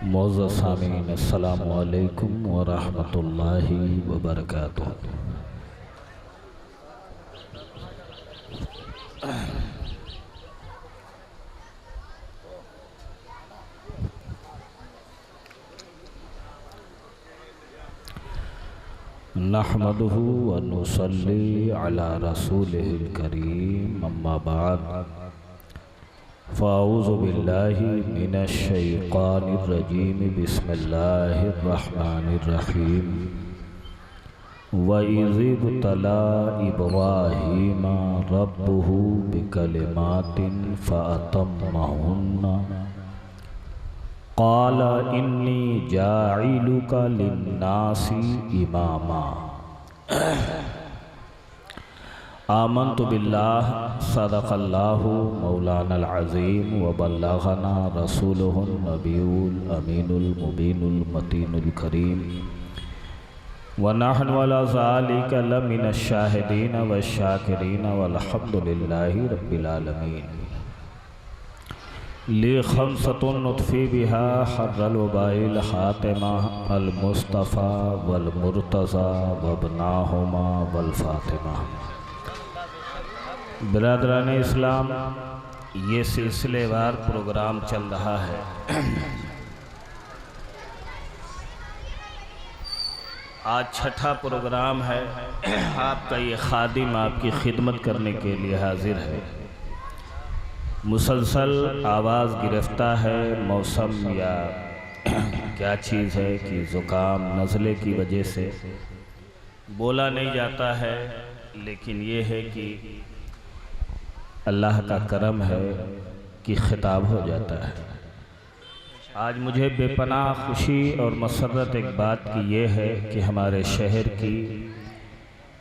मौज़ूद सामीन अस्सलामु अलैकुम व रहमतुल्लाहि व बरकातुहू। नहमदुहु व नुसल्ली अला रसूलिहिल करीम, अम्मा बाद, फ़ाऊज़ु बिल्लाहि मिनश शैतानिर रजीम, बिस्मिल्लाहिर रहमानिर रहीम। व इज़ इब्तला इब्राहीम रब्बुहु बिकलिमातिन फ़अतम्महुन्ना क़ाल इन्नी जाइलुका लिन्नासी इमामा। आमन्तु बिल्लाह सदक़ल्लाहु मौलानल अज़ीम व बल्लग़ना रसूलुहुन नबियुल अमीनुल मुबीनुल मतीनुल करीम व नहनु अला ज़ालिका लमिनश शाहिदीन व शाकिरीन वल्हम्दुलिल्लाहि रब्बिल आलमीन। ली खम्सतुन नुत्फ़ी बिहा हर्रल वबाइल ख़ातिमा अल मुस्तफ़ा वल मुर्तज़ा वबनाहुमा वल फ़ातिमा। बिरादरान इस्लाम, ये सिलसिलेवार प्रोग्राम चल रहा है। आज छठा प्रोग्राम है। आपका ये खादिम आपकी खिदमत करने के लिए हाजिर है। मुसलसल आवाज़ गिरफ्ता है। मौसम या क्या चीज़ है कि ज़ुकाम नज़ले की वजह से बोला नहीं जाता है, लेकिन ये है कि अल्लाह का करम है कि खिताब हो जाता है। आज मुझे बेपनाह खुशी और मसरत एक बात की ये है कि हमारे शहर की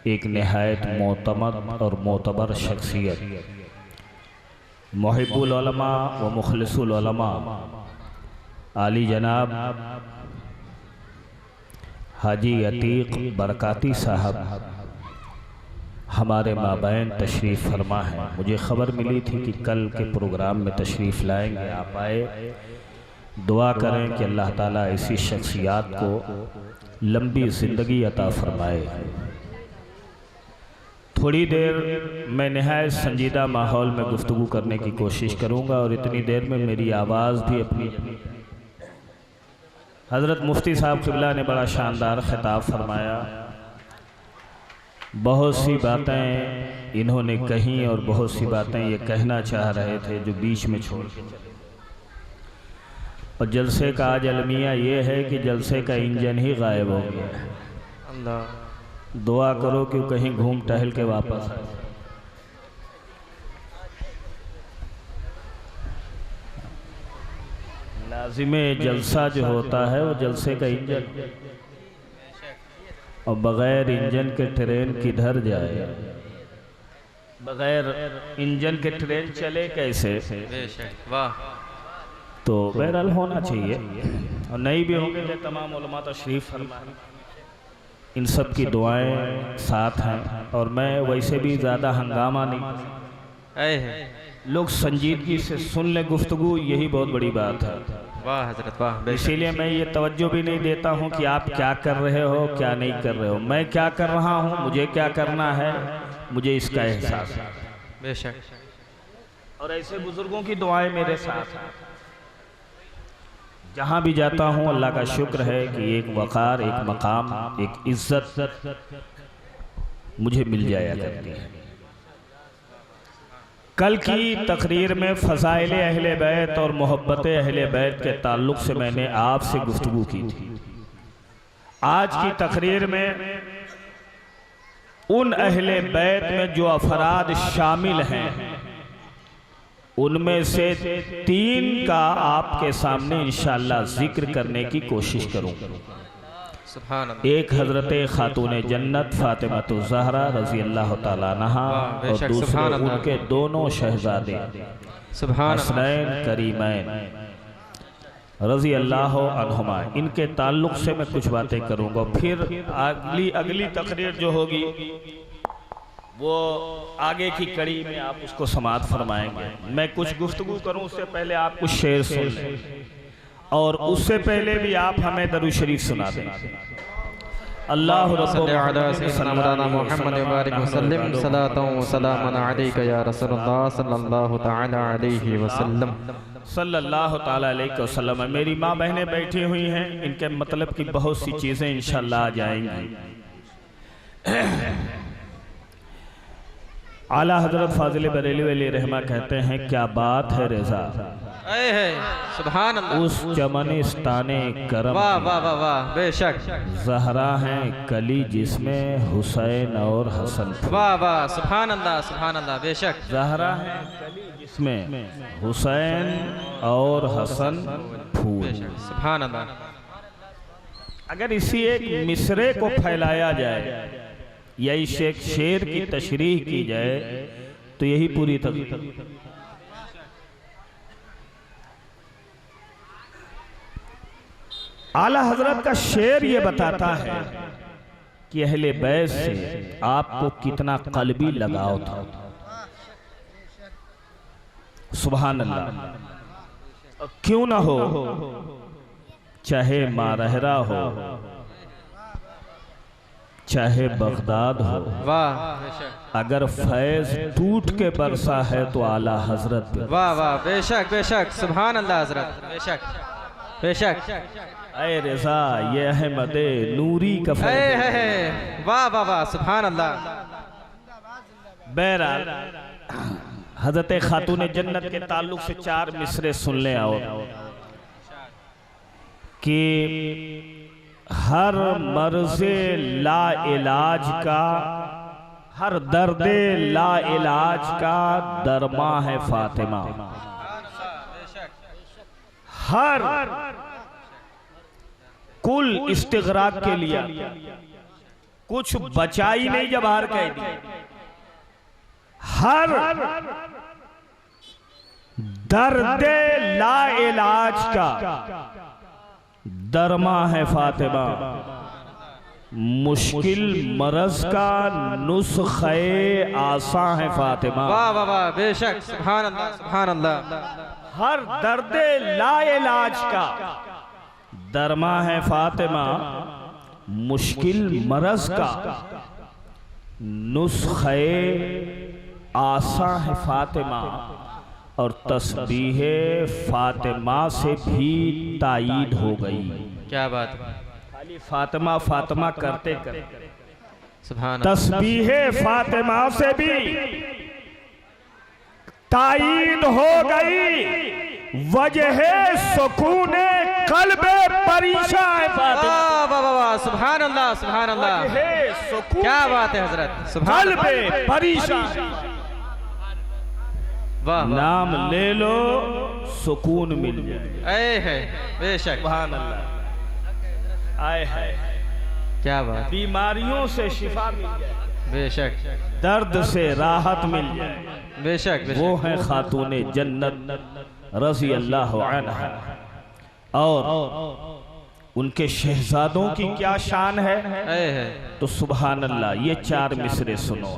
एक नहायत मोतमद और मोतबर शख्सियत, मुहिब्बुल उलमा व मुखलिसुल उलमा, आली जनाब हाजी अतीक बरकाती साहब हमारे माबैन तशरीफ़ फरमा है। मुझे ख़बर मिली थी कि कल के प्रोग्राम में तशरीफ़ लाएंगे। आप आए, दुआ करें कि अल्लाह ताला इसी शख्सियात को लंबी ज़िंदगी अता फरमाए। थोड़ी देर मैं नहायत संजीदा माहौल में गुफ्तगू करने की कोशिश करूँगा और इतनी देर में मेरी आवाज़ भी अपनी। हज़रत मुफ्ती साहब क़िबला ने बड़ा शानदार ख़िताब फरमाया। बहुत सी बातें इन्होंने कहीं और बहुत सी बातें ये कहना चाह रहे थे जो बीच में छोड़ के चले। और जलसे का आज अलमिया ये है कि जलसे का इंजन ही गायब हो गया है। अल्लाह दुआ करो कि कहीं घूम टहल के वापस आए। लाजिमे जलसा जो होता है वो जलसे का इंजन, और बग़ैर इंजन के ट्रेन किधर जाए? बग़ैर इंजन के ट्रेन चले कैसे? वाह। तो बहरहाल होना चाहिए, और नहीं भी होंगे तो तमाम उलमा तशरीफ़ फरमाए। इन सब की दुआएं साथ हैं। और मैं वैसे भी ज़्यादा हंगामा नहीं, लोग संजीदगी से सुन ले गुफ्तगू, यही बहुत बड़ी बात है। वाह हज़रत वाह। इसीलिए मैं ये तवज्जो भी नहीं देता हूँ कि आप क्या कर रहे हो क्या नहीं कर रहे हो। मैं क्या कर रहा हूँ, मुझे क्या करना है, मुझे इसका एहसास है बेशक। और ऐसे बुज़ुर्गों की दुआएं मेरे साथ हैं। जहाँ भी जाता हूँ अल्लाह का शुक्र है कि एक वक़ार, एक मकाम, एक इज़्ज़त मुझे मिल जाया करती है। कल की तकरीर में फ़ज़ाइल अहले बैत और मोहब्बत अहले बैत के ताल्लुक़ से मैंने आपसे गुफ्तगू की थी। आज की तकरीर में उन अहले बैत में जो अफराद शामिल हैं उनमें से 3 का आपके सामने इंशाअल्लाह जिक्र करने की कोशिश करूँगा। एक हज़रत खातून जन्नत फ़ातिमा ज़हरा रज़ी अल्लाह ताला अन्हा, और दूसरे उनके दोनों शहज़ादे हसनैन करीमैन रज़ी अल्लाह अन्हुमा। इनके ताल्लुक़ से मैं कुछ बातें करूँगा। फिर अगली तकरीर जो होगी वो आगे की कड़ी में आप उसको समाअत फरमाएंगे। मैं कुछ गुफ्तगू करूं उससे पहले आप कुछ शेर सुन लें। और उससे पहले भी आप हमें दरूद शरीफ सुना दें। अल्लाह सल्लल्लाहु तआला अलैहि वसल्लम। मेरी माँ बहनें बैठी हुई हैं, इनके मतलब की बहुत सी चीज़ें इंशाअल्लाह आ जाएंगी। आला हजरत फाजिल बरेलवी अलैहि रहमा कहते हैं, क्या बात है रज़ा, सुभान अल्लाह। उस चमनिस्ताने करम, वाह वाह वाह वाह, बेशक। ज़हरा है कली जिसमें हुसैन और हसन। वाह वाह, सुभान अल्लाह सुभान अल्लाह, बेशक। ज़हरा है कली जिसमें हुसैन और हसन फूल। सुभान अल्लाह। अगर इसी एक मिसरे को फैलाया जाए या इस एक शेर की तशरीह की जाए तो यही पूरी तकरीर। आला हजरत का शेर ये बताता है कि अहले बैत से आपको कितना कल्बी लगाव था। सुभान अल्लाह। क्यों ना हो, चाहे मारहरा हो, चाहे बगदाद हो, वाह, अगर फैज टूट के बरसा है तो आला हजरत पे। वाह वाह, बेशक बेशक, सुभान अल्लाह हजरत, बेशक बेशक। ऐ रज़ा ये अहमद नूरी का फैज है। वाह वाह वाह, सुभान अल्लाह। बहरहाल हजरत खातून जन्नत के ताल्लुक से 4 मिसरे सुन ले आओ कि हर मर्ज़े ला इलाज का, हर दर्दे ला इलाज का दरमा है फातिमा। हर कुल इस्तिग़राक़ के लिए कुछ बचाई नहीं जब हार कह दी। हर दर्दे ला इलाज का दरमा है फातिमा। मुश्किल मरज का नुस्खे आसा है फातिमा। वाह वाह वाह, बेशक, सुभान अल्लाह सुभान अल्लाह। हर दर्दे ला इलाज का दरमा है फातिमा। मुश्किल मरज का नुस्खे आसा है फातिमा। और तस्बीह फातिमा से भी तायीद हो गई। क्या बात, खाली फातिमा फातिमा करते करते सुभान अल्लाह। तस्बीह फातिमा से भी तायीद हो गई। वजह सुकून कल्बे परेशान है फातिमा। वाह वाह वाह, सुभान अल्लाह सुभान अल्लाह। क्या बात है हजरत, सुभान कल्बे परेशान। वाह, नाम ले लो सुकून मिल जाए। ऐ है, बेशक, सुभान अल्लाह। आए है, क्या बात, बीमारियों से शिफा मिल जाए, बेशक, दर्द से राहत मिल जाए। बेशक वो है खातूने जन्नत रज़ी अल्लाह अन्हा। और उनके शहजादों की क्या शान है, तो सुभान अल्लाह। ये 4 मिसरे सुनो।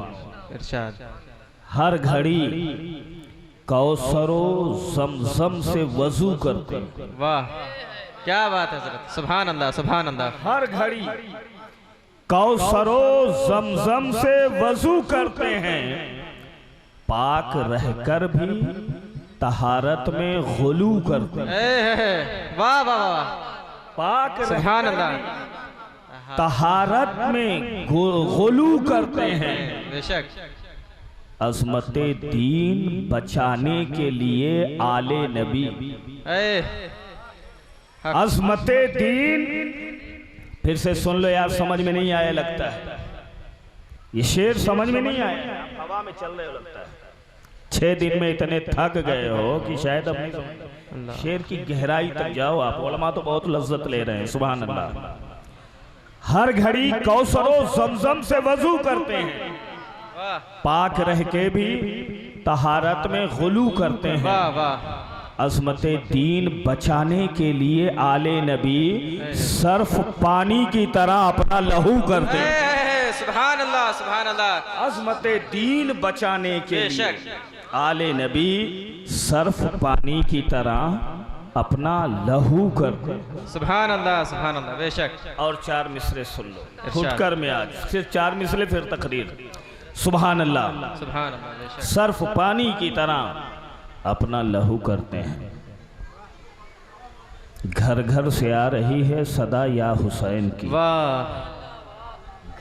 इरशाद। हर घड़ी कौसरो ज़मज़म से वजू करते। वाह, क्या बात है हज़रत, सुभान अल्लाह सुभान अल्लाह। हर घड़ी कौसरो ज़मज़म से वजू करते हैं। पाक रहकर भी तहारत में गुलू करते हैं। वाह वाह वाह, पाक सुभान अल्लाह। तहारत में गुलू करते हैं। बेशक। अज़मते दीन बचाने के लिए आले नबी। अज़मते दीन, फिर से सुन लो यार, समझ में नहीं आया लगता है। ये शेर समझ में नहीं आया, हवा में चल रहे हो लगता है। 6 दिन में इतने थक गए हो कि शायद अब नहीं समझ। शेर की गहराई तक जाओ आप। उलमा तो बहुत लज्जत ले रहे हैं, सुभान अल्लाह। हर घड़ी कौसरो ज़मज़म से वजू करते हैं। पाक रह के भी तहारत में गुलू करते हैं। वाह वाह। अज़मते दीन बचाने के लिए आले नबी सर्फ पानी की तरह अपना लहू करते हैं। सुभान अल्लाह सुभान अल्लाह। अज़मते दीन बचाने के लिए आले नबी सर्फ पानी की तरह अपना लहू करते हैं। सुभान अल्लाह बेशक। और 4 मिसरे सुन लो इरशाद। फुटकर में आज सिर्फ 4 मिसरे फिर तकरीर। सुभान अल्लाह बेशक। सर्फ पानी की तरह अपना लहू करते हैं। घर घर से आ रही है सदा या हुसैन की। वाह।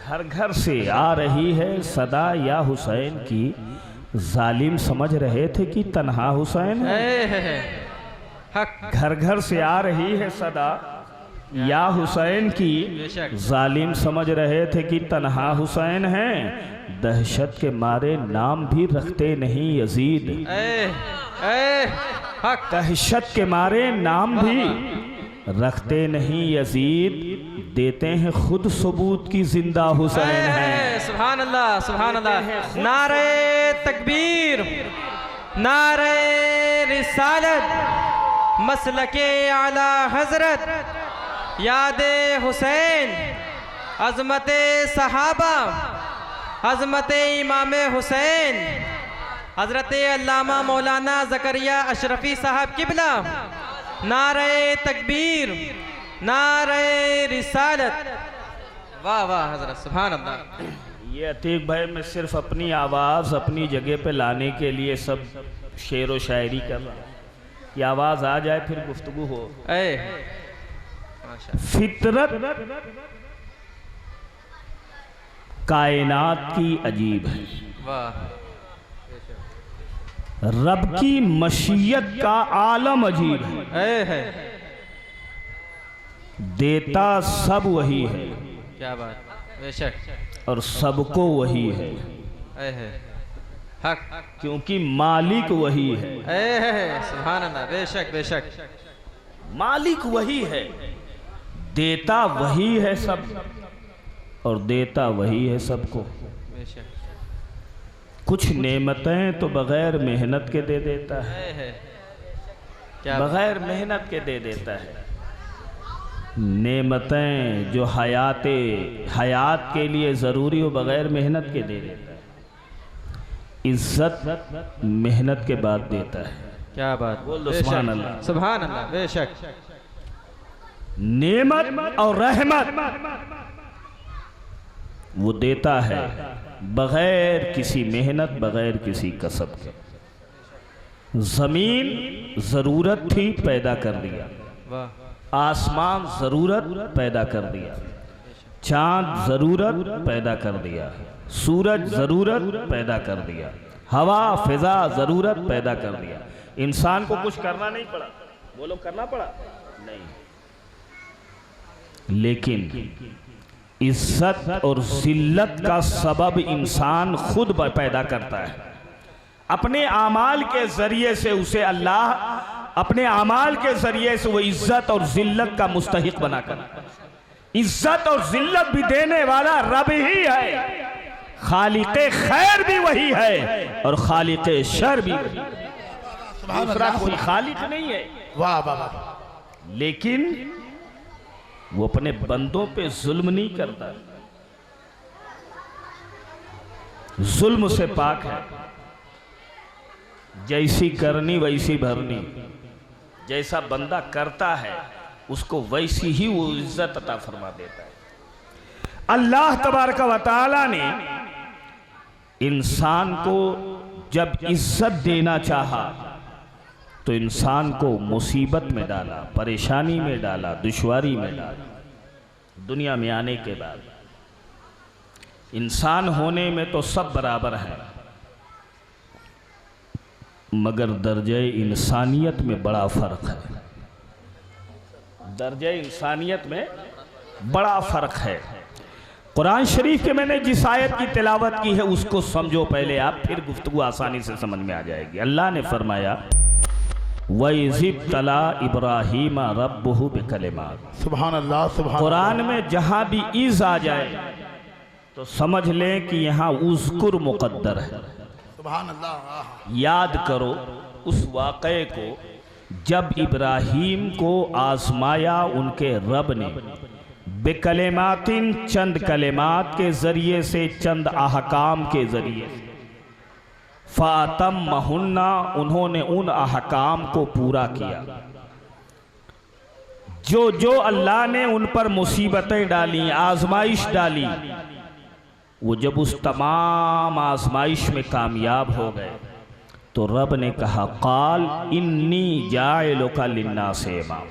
घर घर से आ रही है सदा या हुसैन की। जालिम समझ रहे थे कि तन्हा हुसैन है। हक। घर घर से आ रही है सदा या हुसैन की। जालिम समझ रहे थे कि तन्हा हुसैन है। दहशत के मारे नाम भी रखते नहीं यजीद। हक। दहशत के मारे नाम भी रखते नहीं यजीद। देते हैं खुद सबूत की जिंदा हुसैन है। सुभान अल्लाह। नारे तकबीर, नारे रिसालत, मसलके आला हजरत, यादे हुसैन, अजमते सहाबा, अजमते इमाम हुसैन, हजरत अल्लामा मौलाना ज़करिया अशरफी साहब किबला। नारे तकबीर, नारे रिसालत। वाह वाह हजरत, सुभान अल्लाह। ये अतीक भाई मैं सिर्फ अपनी आवाज़ अपनी जगह पे लाने के लिए सब शेर व शायरी कर रहा हूँ कि आवाज़ आ जाए फिर गुफ्तगू हो। फितरत कायनात की अजीब है। वाह। रब की मशीयत का आलम अजीब है। देता सब वही है। क्या बात, बेशक। और सबको वही है। हक। क्योंकि मालिक वही है। सुभान अल्लाह, बेशक बेशक। मालिक वही है, देता वही है सब, और देता वही है सबको। बेशक। कुछ नेमतें तो बगैर मेहनत के दे देता है। बगैर मेहनत के दे देता है। नेमतें जो हयात के लिए ज़रूरी हो बगैर मेहनत के दे देता है। इज्जत मेहनत के बाद देता है। क्या बात, बोल दो सुभान अल्लाह। सुभान अल्लाह, बेशक। नेमत और रहमत वो देता है बगैर किसी मेहनत, बगैर किसी कसब के। ज़मीन ज़रूरत थी, पैदा कर दिया। आसमान ज़रूरत, पैदा कर दिया। चाँद ज़रूरत, पैदा कर दिया। सूरज ज़रूरत, पैदा कर दिया। हवा फिज़ा ज़रूरत, पैदा कर दिया। इंसान को कुछ करना नहीं पड़ा। बोलो करना पड़ा नहीं, लेकिन इज्जत और जिल्लत का सबब इंसान खुद पैदा करता है। अपने आमाल के जरिए से उसे अल्लाह अपने आमाल के जरिए से वो इज्जत और जिल्लत का मुस्तहिक बनाकर, इज्जत और जिल्लत भी देने वाला रब ही है। खालिक़े खैर भी वही है और खालिक़े शर भी वही है। दूसरा कोई खालिक नहीं है। वाह वाह। लेकिन वो अपने बंदों पे जुल्म नहीं करता, जुल्म से पाक है। जैसी करनी वैसी भरनी, जैसा बंदा करता है उसको वैसी ही वो इज्जत अता फरमा देता है। अल्लाह तबारक व तआला ने इंसान को जब इज्जत देना चाहा तो इंसान को मुसीबत में डाला, परेशानी में डाला, दुश्वारी में डाला। दुनिया में आने के बाद इंसान होने में तो सब बराबर हैं, मगर दर्जे इंसानियत में बड़ा फ़र्क है। दर्जे इंसानियत में बड़ा फ़र्क है। कुरान शरीफ के मैंने जिस आयत की तिलावत की है उसको समझो पहले आप, फिर गुफ्तगू आसानी से समझ में आ जाएगी। अल्लाह ने फरमाया वइज़िब तला इब्राहीम रब्बुहु बिकलिमात। सुभान अल्लाह, सुभान। कुरान में जहाँ भी इज़ आ जाए तो समझ लें कि यहाँ उज़कुर मुक़द्दर है। सुभान अल्लाह। याद करो उस वाक़े को जब इब्राहीम को आज़माया उनके रब ने बेकलिमातिन, चंद कलिमात के ज़रिए से, चंद अहकाम के ज़रिए से। फ़ातम्महुन्ना, उन्होंने उन अहकाम को पूरा किया। जो जो अल्लाह ने उन पर मुसीबतें डाली, आजमाइश डाली, वो जब उस तमाम आजमाइश में कामयाब हो गए तो रब ने कहा काल इन्नी जाइलुका लिन्नासे इमाम।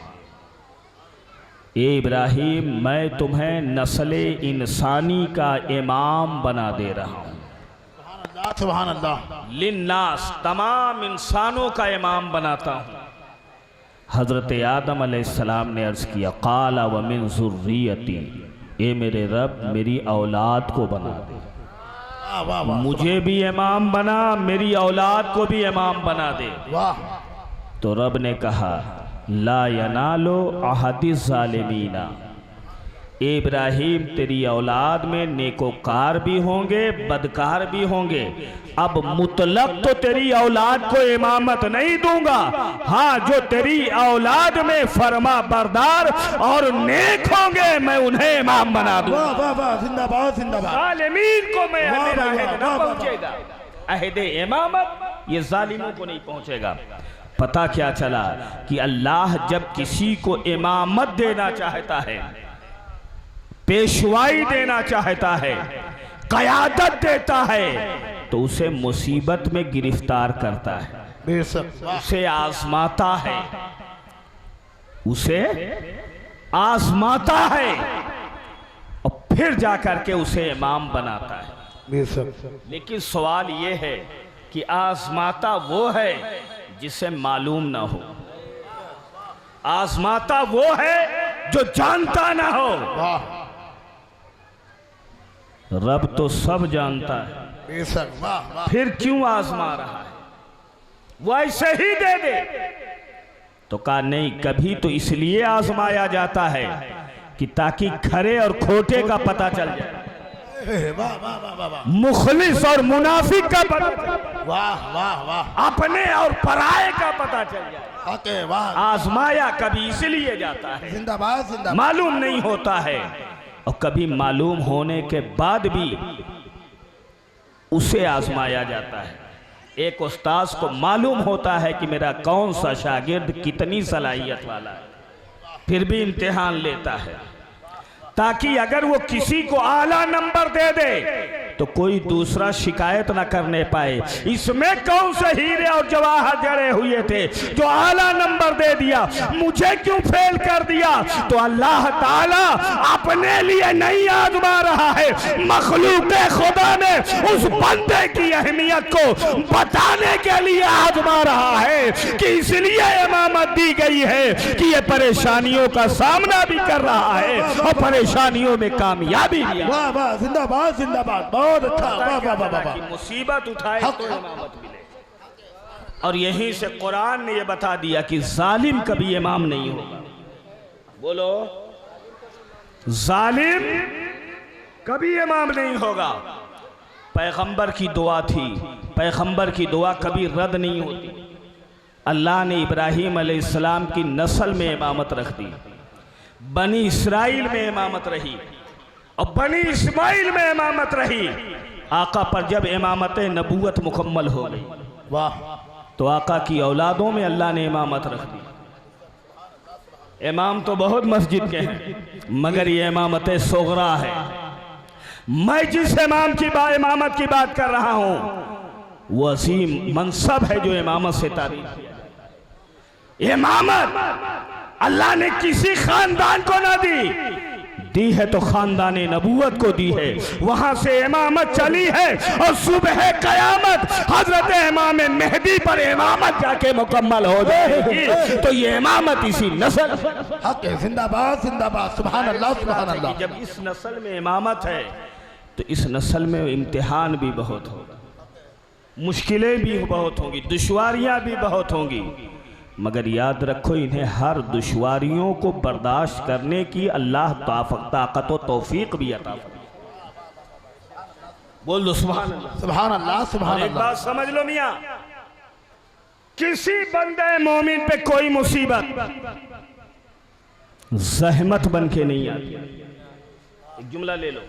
ए इब्राहिम, मैं तुम्हें नस्ले इंसानी का इमाम बना दे रहा हूँ। सुभान अल्लाह। लिन्नास, तमाम इंसानों का इमाम बनाता हूँ। हज़रत आदम अलैहिस्सलाम ने अर्ज़ किया काला व मिन ज़ुर्रियती, ए मेरे रब मेरी औलाद को बना दे। मुझे भी इमाम बना, मेरी औलाद को भी इमाम बना दे। वाह। तो रब ने कहा ला यनालो अहदिस ज़ालिमीना, ए इब्राहिम तेरी औलाद में नेकोकार भी होंगे, बदकार भी होंगे। अब मुतलक तो तेरी औलाद को इमामत नहीं दूंगा, हाँ जो तेरी औलाद में फरमा बरदार और नेक होंगे मैं उन्हें इमाम बना दूंगा। वाह वाह वाह, जिंदाबाद जिंदाबाद। जालिमीन को मैं वाह, मेरा वाह, अहद वाह, न वाह, पहुंचेगा, अहद इमामत ये जालिमों को नहीं पहुंचेगा। पता क्या चला कि अल्लाह जब किसी को इमामत देना चाहता है, पेशवाई देना चाहता है, क़यादत देता है, तो उसे मुसीबत में गिरफ्तार करता है, बेशक। उसे आजमाता है, उसे आजमाता है और फिर जाकर के उसे इमाम बनाता है। बेशक। लेकिन सवाल यह है कि आजमाता वो है जिसे मालूम ना हो, आजमाता वो है जो जानता ना हो। वाह। रब तो सब जानता है, बेशक। वाह वाह। फिर क्यों आजमा रहा है? वो ऐसे ही दे दे। तो कहा नहीं, कभी तो इसलिए आजमाया जाता है कि ताकि खरे और खोटे का पता चल जाए, वाह वाह वाह वाह वाह। मुखलिस और मुनाफिक का पता चल जाए, वाह वाह वाह। अपने और पराये का पता चल जाए। ओके वाह। आजमाया कभी इसलिए जाता है, जिंदाबाद जिंदाबाद। मालूम नहीं होता है, और कभी मालूम होने के बाद भी उसे आजमाया जाता है। एक उस्ताद को मालूम होता है कि मेरा कौन सा शागिर्द कितनी सलाहियत वाला है, फिर भी इम्तिहान लेता है ताकि अगर वो किसी को आला नंबर दे दे तो कोई दूसरा शिकायत ना करने पाए, इसमें कौन से हीरे और जवाहर जड़े हुए थे जो आला नंबर दे दिया, मुझे क्यों फेल कर दिया? तो अल्लाह ताला अपने लिए नहीं आजमा रहा है, मखलूक खुदा ने उस बंदे की अहमियत को बताने के लिए आजमा रहा है कि इसलिए इमामत दी गई है कि ये परेशानियों का सामना भी कर रहा है और परेशानियों में कामयाबी भी। वाह वाह, जिंदाबाद जिंदाबाद। बहुत अच्छा। वाह वाह वाह वाह। मुसीबत उठाए तो इमामत मिले। और यहीं से कुरान ने यह बता दिया कि जालिम कभी इमाम नहीं होगा। बोलो, जालिम कभी इमाम नहीं होगा। पैगंबर की दुआ थी, पैगंबर की दुआ कभी रद्द नहीं होती। अल्लाह ने इब्राहीम अलैहिस्सलाम की नस्ल में इमामत रख दी, बनी इसराइल में इमामत रही और बनी इस्माइल में इमामत रही। आका पर जब इमामत नबूवत मुकम्मल हो गई, वाह, तो आका की औलादों में अल्लाह ने इमामत रख दी। इमाम तो बहुत मस्जिद के हैं, मगर ये इमामत सोगरा है। मैं जिस इमामत की बात कर रहा हूं वो असीम मनसब है जो इमामत से तारीफ किया। इमामत अल्लाह ने किसी खानदान को ना दी है तो खानदान नबूवत को दी है, वहां से इमामत चली है और सुबह कयामत हजरत इमाम मेहदी पर इमामत जाके मुकम्मल हो जाएगी। तो ये इमामत इसी नस्ल, हक है, जिंदाबाद जिंदाबाद। सुभान अल्लाह सुभान अल्लाह। जब इस नस्ल में इमामत है तो इस नस्ल में इम्तिहान भी बहुत होगा, मुश्किलें भी बहुत होंगी, दुश्वारियां भी बहुत होंगी, मगर याद रखो इन्हें हर दुश्वारियों को बर्दाश्त करने की अल्लाह ताकत व तौफीक भी अता फरमाए। बोल दो सुभान अल्लाह। सुभान अल्लाह सुभान एक अल्लाह। बात समझ लो मियाँ, किसी बंदे मोमिन पे कोई मुसीबत जहमत बन के नहीं आती। एक जुमला ले लो,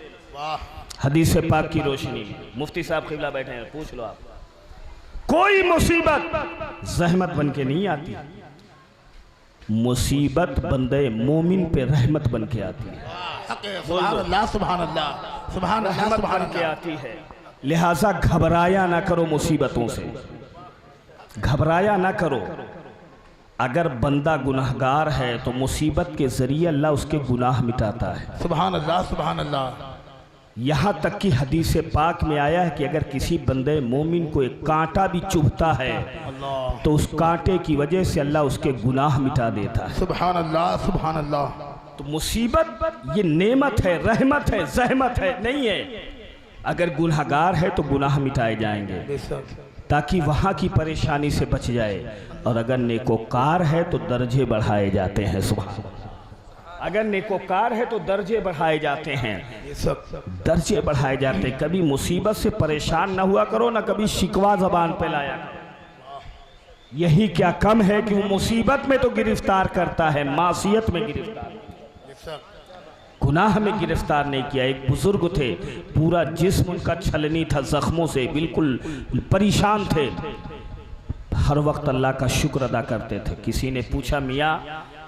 हदीस पाक की रोशनी में मुफ्ती साहब क़िबला बैठे हैं, पूछ लो आप। कोई मुसीबत जहमत बन के नहीं आती, मुसीबत बंदे मोमिन पे रहमत बन के आती है, हक है। सुभान अल्लाह सुभान अल्लाह सुभान अल्लाह रहमत सुभान बन के अल्लाह। आती है। लिहाजा घबराया ना करो मुसीबतों से, घबराया ना करो। अगर बंदा गुनाहगार है तो मुसीबत के जरिए अल्लाह उसके गुनाह मिटाता है। सुभान अल्लाह सुभान अल्लाह। यहाँ तक कि हदीस पाक में आया है कि अगर किसी बंदे मोमिन को एक कांटा भी चुभता है तो उस कांटे की वजह से अल्लाह उसके गुनाह मिटा देता है। सुभान अल्लाह सुभान अल्लाह। तो मुसीबत ये नेमत है, रहमत है, जहमत है नहीं है। अगर गुनाहगार है तो गुनाह मिटाए जाएंगे बेशक। ताकि वहाँ की परेशानी से बच जाए, और अगर नेकोकार है तो दर्जे बढ़ाए जाते हैं। सुभान, अगर नेकोकार है तो दर्जे बढ़ाए जाते हैं, बेशक। दर्जे बढ़ाए जाते हैं। कभी मुसीबत से परेशान ना हुआ करो, ना कभी शिकवा जबान पे लाया करो। यही क्या कम है कि वो मुसीबत में तो गिरफ्तार करता है, मासियत में गिरफ्तार, गुनाह में गिरफ्तार नहीं किया। एक बुजुर्ग थे, पूरा जिस्म उनका छलनी था, जख्मों से बिल्कुल परेशान थे, हर वक्त अल्लाह का शुक्र अदा करते थे। किसी ने पूछा, मियाँ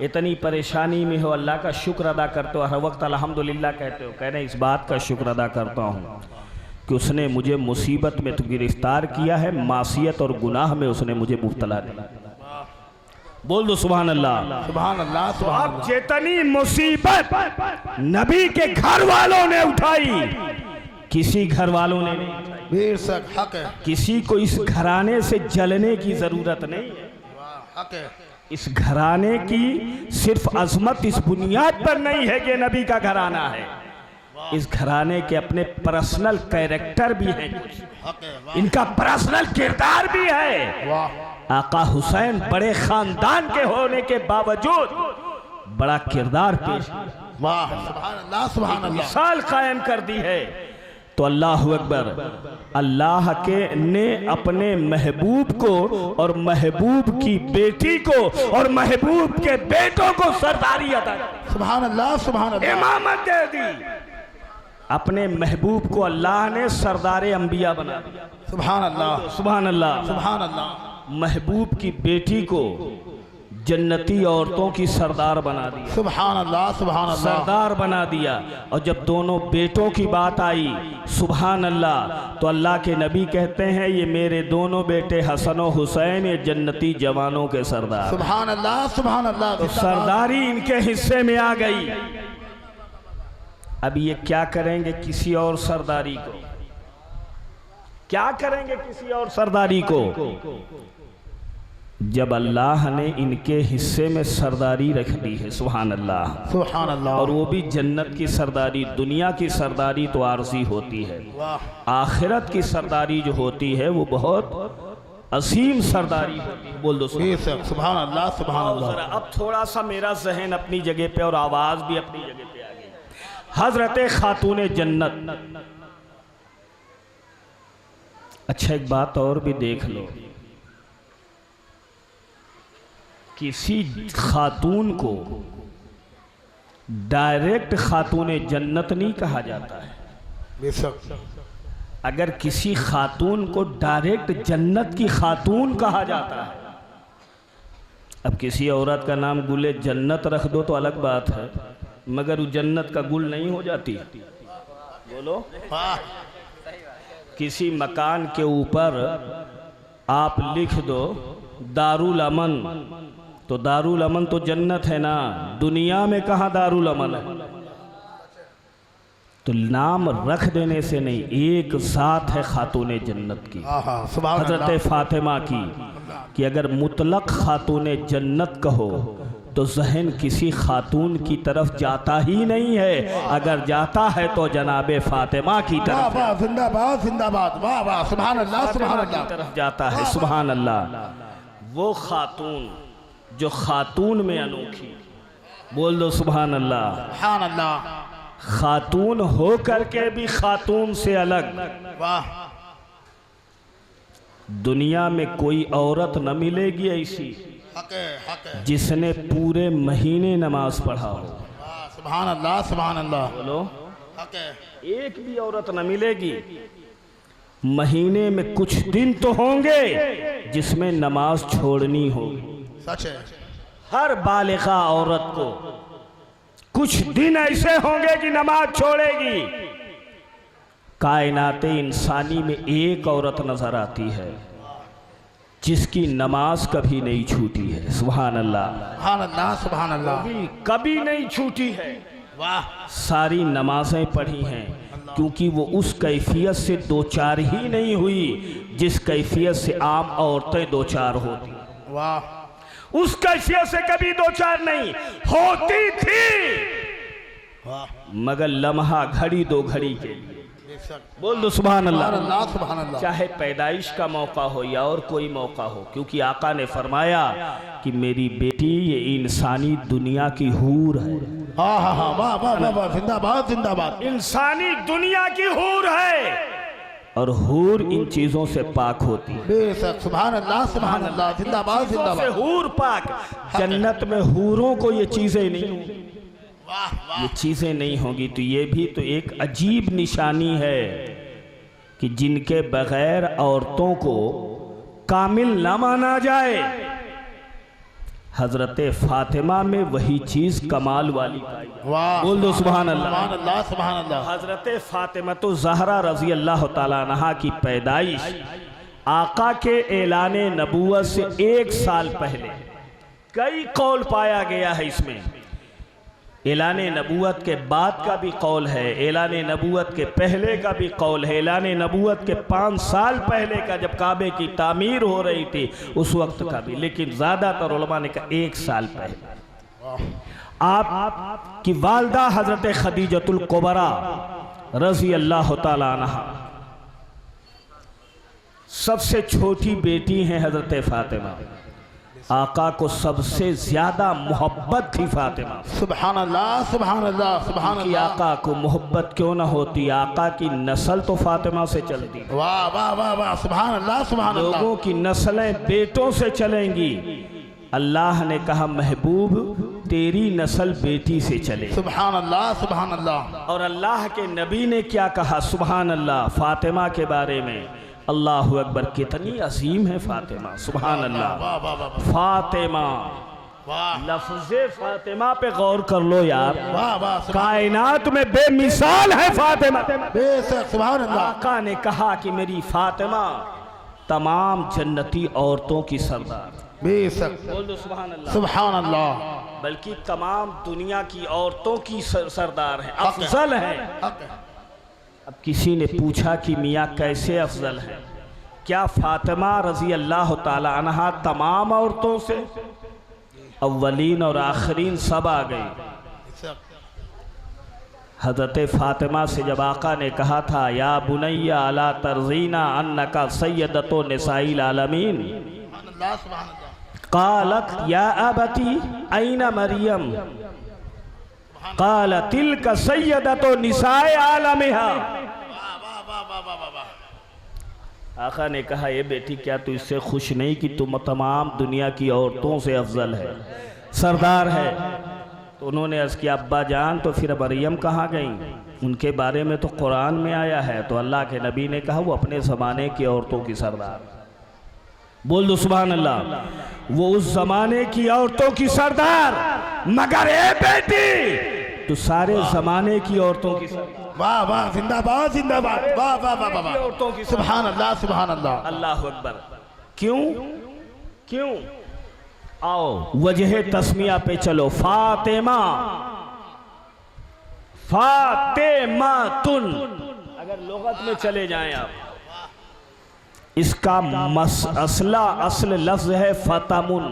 इतनी परेशानी में हो, अल्लाह का शुक्र अदा करते हो, हर वक्त अल्हम्दुलिल्लाह कहते हो? कह रहे इस बात का शुक्र अदा करता हूँ कि उसने मुझे मुसीबत में तो गिरफ्तार किया है, मासियत और गुनाह में उसने मुझे मुब्तला किया। बोल दो सुभान अल्लाह। सुभान अल्लाह सुभान अब जितनी मुसीबत नबी के घर वालों ने उठाई, किसी घर वालों ने नहीं उठाई। बेशक हक है। किसी को इस घराने से जलने की जरूरत नहीं है। हक है। इस घराने की सिर्फ अजमत इस बुनियाद पर नहीं है कि नबी का घराना है, इस घराने के अपने पर्सनल कैरेक्टर भी हैं, हक है। इनका पर्सनल किरदार भी है। वाह। आका हुसैन बड़े खानदान के होने के बावजूद बड़ा किरदार पेश, वाह। सुभान अल्लाह सुभान अल्लाह। मिसाल कायम कर दी है। तो अल्लाह अकबर, अल्लाह के ने अपने महबूब को और महबूब की बेटी को और महबूब के बेटों को सरदारी अता की, सुभान अल्लाह सुभान अल्लाह। इमामत दे दी। अपने महबूब को अल्लाह ने सरदार अंबिया बना दिया। सुभान अल्लाह सुभान अल्लाह। सुभान अल्लाह। महबूब की बेटी को जन्नती औरतों की सरदार बना दिया, सुभान अल्लाह सुभान अल्लाह। सरदार बना दिया। और जब दोनों बेटों की बात आई, सुभान अल्लाह, तो अल्लाह के नबी कहते हैं ये मेरे दोनों बेटे हसन और हुसैन, ये जन्नती जवानों के सरदार। सुभान अल्लाह सुभान अल्लाह। तो सरदारी इनके हिस्से में आ गई। अब ये क्या करेंगे किसी और सरदारी को, क्या करेंगे किसी और सरदारी को? जब अल्लाह ने इनके हिस्से में सरदारी रख दी है, सुभान अल्लाह सुभान अल्लाह। और वो भी जन्नत की सरदारी। दुनिया की सरदारी तो आरजी होती है, आखिरत की सरदारी जो होती है वो बहुत असीम सरदारी होती है। बोल दो सुभान अल्लाह सुभान अल्लाह। अब थोड़ा सा मेरा जहन अपनी जगह पे और आवाज भी अपनी जगह पे आ गई। हजरत खातून जन्नत। अच्छा एक बात और भी देख लो, किसी खातून को डायरेक्ट खातून जन्नत नहीं कहा जाता है। बेशक। अगर किसी खातून को डायरेक्ट जन्नत की खातून कहा जाता है, अब किसी औरत का नाम गुले जन्नत रख दो तो अलग बात है, मगर वो जन्नत का गुल नहीं हो जाती। बोलो। किसी मकान के ऊपर आप लिख दो दारुल अमन, तो दारुल अमन तो जन्नत है ना, दुनिया में कहाँ दारुल अमन है? तो नाम रख देने से नहीं, एक साथ है खातून जन्नत की, हजरत फातिमा की, कि अगर मुतलक खातून जन्नत कहो तो जहन किसी खातून की तरफ जाता ही नहीं है, अगर जाता है तो जनाबे फातिमा की तरफ, जिंदाबाद जिंदाबाद, वाह वाह, सुभान अल्लाह सुभान अल्लाह, की तरफ जाता है। सुभान अल्लाह। वो खातून जो खातून में अनोखी, बोल दो सुभान अल्लाह। सुभान अल्लाह। खातून हो करके भी खातून से अलग, वाह। दुनिया में कोई औरत न मिलेगी ऐसी जिसने पूरे महीने नमाज पढ़ा हो। सुभान अल्लाह सुभान अल्लाह। बोलो। एक भी औरत न मिलेगी, महीने में कुछ दिन तो होंगे जिसमें नमाज छोड़नी होगी। सच है। हर बालिगा औरत को कुछ दिन ऐसे होंगे कि नमाज छोड़ेगी। कायनाते इंसानी में एक औरत नजर आती है जिसकी नमाज कभी नहीं छूटी है। सुभान अल्लाह, सुभान अल्लाह, सुभान अल्लाह। कभी नहीं छूटी है। वाह, सारी नमाजें पढ़ी हैं, क्योंकि वो उस कैफियत से दो चार ही नहीं हुई जिस कैफियत से आम औरतें दो चार होती। वाह, उस कैफियत से कभी दो चार नहीं होती थी, वाह, मगर लम्हा घड़ी दो घड़ी के लिए। बेशक। बोल दो सुभान अल्लाह। सुभान अल्लाह, सुभान अल्लाह। चाहे पैदाइश का मौका हो या और कोई मौका हो, क्योंकि आका ने फरमाया कि मेरी बेटी ये इंसानी दुनिया की हूर है। हाँ हाँ हाँ, वाह वाह वाह वाह, जिंदाबाद जिंदाबाद। इंसानी दुनिया की हूर है और हूर इन चीजों से पाक होती है। बेशक, सुभान अल्लाह, सुभान अल्लाह, जिंदाबाद चीजों से जिंदाबाद। हूर पाक। जन्नत में हूरों को ये चीजें नहीं होंगी, वाह वाह, ये चीजें नहीं होंगी। तो ये भी तो एक अजीब निशानी है कि जिनके बगैर औरतों को कामिल ना माना जाए। हजरत फातिमा में वही चीज कमाल वाली पाई। वाह, बोल दो सुभान अल्लाह। सुभान अल्लाह, सुभान अल्लाह। हजरत फातिमा तो ज़हरा रजी अल्लाह तआला अन्हा की पैदाइश आका के ऐलान नबूवत से 1 साल पहले। कई कौल पाया गया है इसमें। ऐलान नबूवत के बाद का भी कौल है, ऐलान नबूवत के पहले का भी कौल है, ऐलान नबूवत के 5 साल पहले का जब काबे की तामीर हो रही थी उस वक्त का भी, लेकिन ज़्यादातर उलमा ने कहा 1 साल पहले। आप की वालदा हजरत खदीजतुल कुबरा रजी अल्लाह तआला अन्हा सबसे छोटी बेटी हैं हजरत फातिमा। आका को सबसे ज्यादा मोहब्बत थी फातिमा। सुभान अल्लाह, सुभान अल्लाह, सुभान कि अल्लाह। आका को मोहब्बत क्यों ना होती, आका की नस्ल तो फातिमा से चलती। वाह वाह वाह वाह, सुभान अल्लाह, सुभान अल्लाह। लोगों की नस्लें बेटों से चलेंगी, अल्लाह ने कहा महबूब तेरी नस्ल बेटी से चले। सुभान अल्लाह, सुभान अल्लाह। और अल्लाह के नबी ने क्या कहा सुभान अल्लाह फातिमा के बारे में। अल्लाह अकबर, कितनी अजीम है फातिमा। सुभान अल्लाह। वाह वाह वाह, फातिमा, वाह लफ्ज़े फातिमा पे गौर कर लो यार। वाह वाह, कायनात में बेमिसाल है फातिमा। बेशक, सुभान अल्लाह। आका ने कहा कि मेरी फातिमा तमाम जन्नती औरतों की सरदार। बेशक, बोल दो सुभान अल्लाह। सुभान अल्लाह। बल्कि तमाम दुनिया की औरतों की सरदार है, अफजल है। हक है। अब किसी ने पूछा कि मियाँ कैसे अफजल है, क्या फातिमा रजी अल्लाह तआला अन्हा तमाम औरतों से अव्वलीन और आखिरीन सब आ गई। हजरत फातिमा से जब आका ने कहा था या बुनैया अला तरजीना अन्नका सय्यदतो निसाइल आलमीन, सुभान अल्लाह, सुभान अल्लाह। कालत या अबती ऐना मरियम, काल तिलका सय्यदतो निसाए आलमिहा। आका ने कहा ये बेटी क्या तू इससे खुश नहीं कि तुम तमाम दुनिया की औरतों से अफजल है, सरदार है। तो उन्होंने अर्ज़ किया अब्बा जान तो फिर मरियम कहाँ गई, उनके बारे में तो कुरान में आया है। तो अल्लाह के नबी ने कहा वो अपने ज़माने की औरतों की सरदार। बोल दो सुभान अल्लाह। वो उस जमाने की औरतों की सरदार, मगर ए बेटी तो सारे जमाने की औरतों की सरदार। वाह वाह, जिंदाबाद जिंदाबाद। वाह वाह वाह वाह, औरतों की सुभान अल्लाह, सुभान अल्लाह। अल्लाह अकबर। क्यों क्यों? आओ वजह तस्मिया पे चलो। फातिमा, फातिमा तुन, अगर लुगत में चले जाएं आप, इसका असल लफ्ज है फतमुन।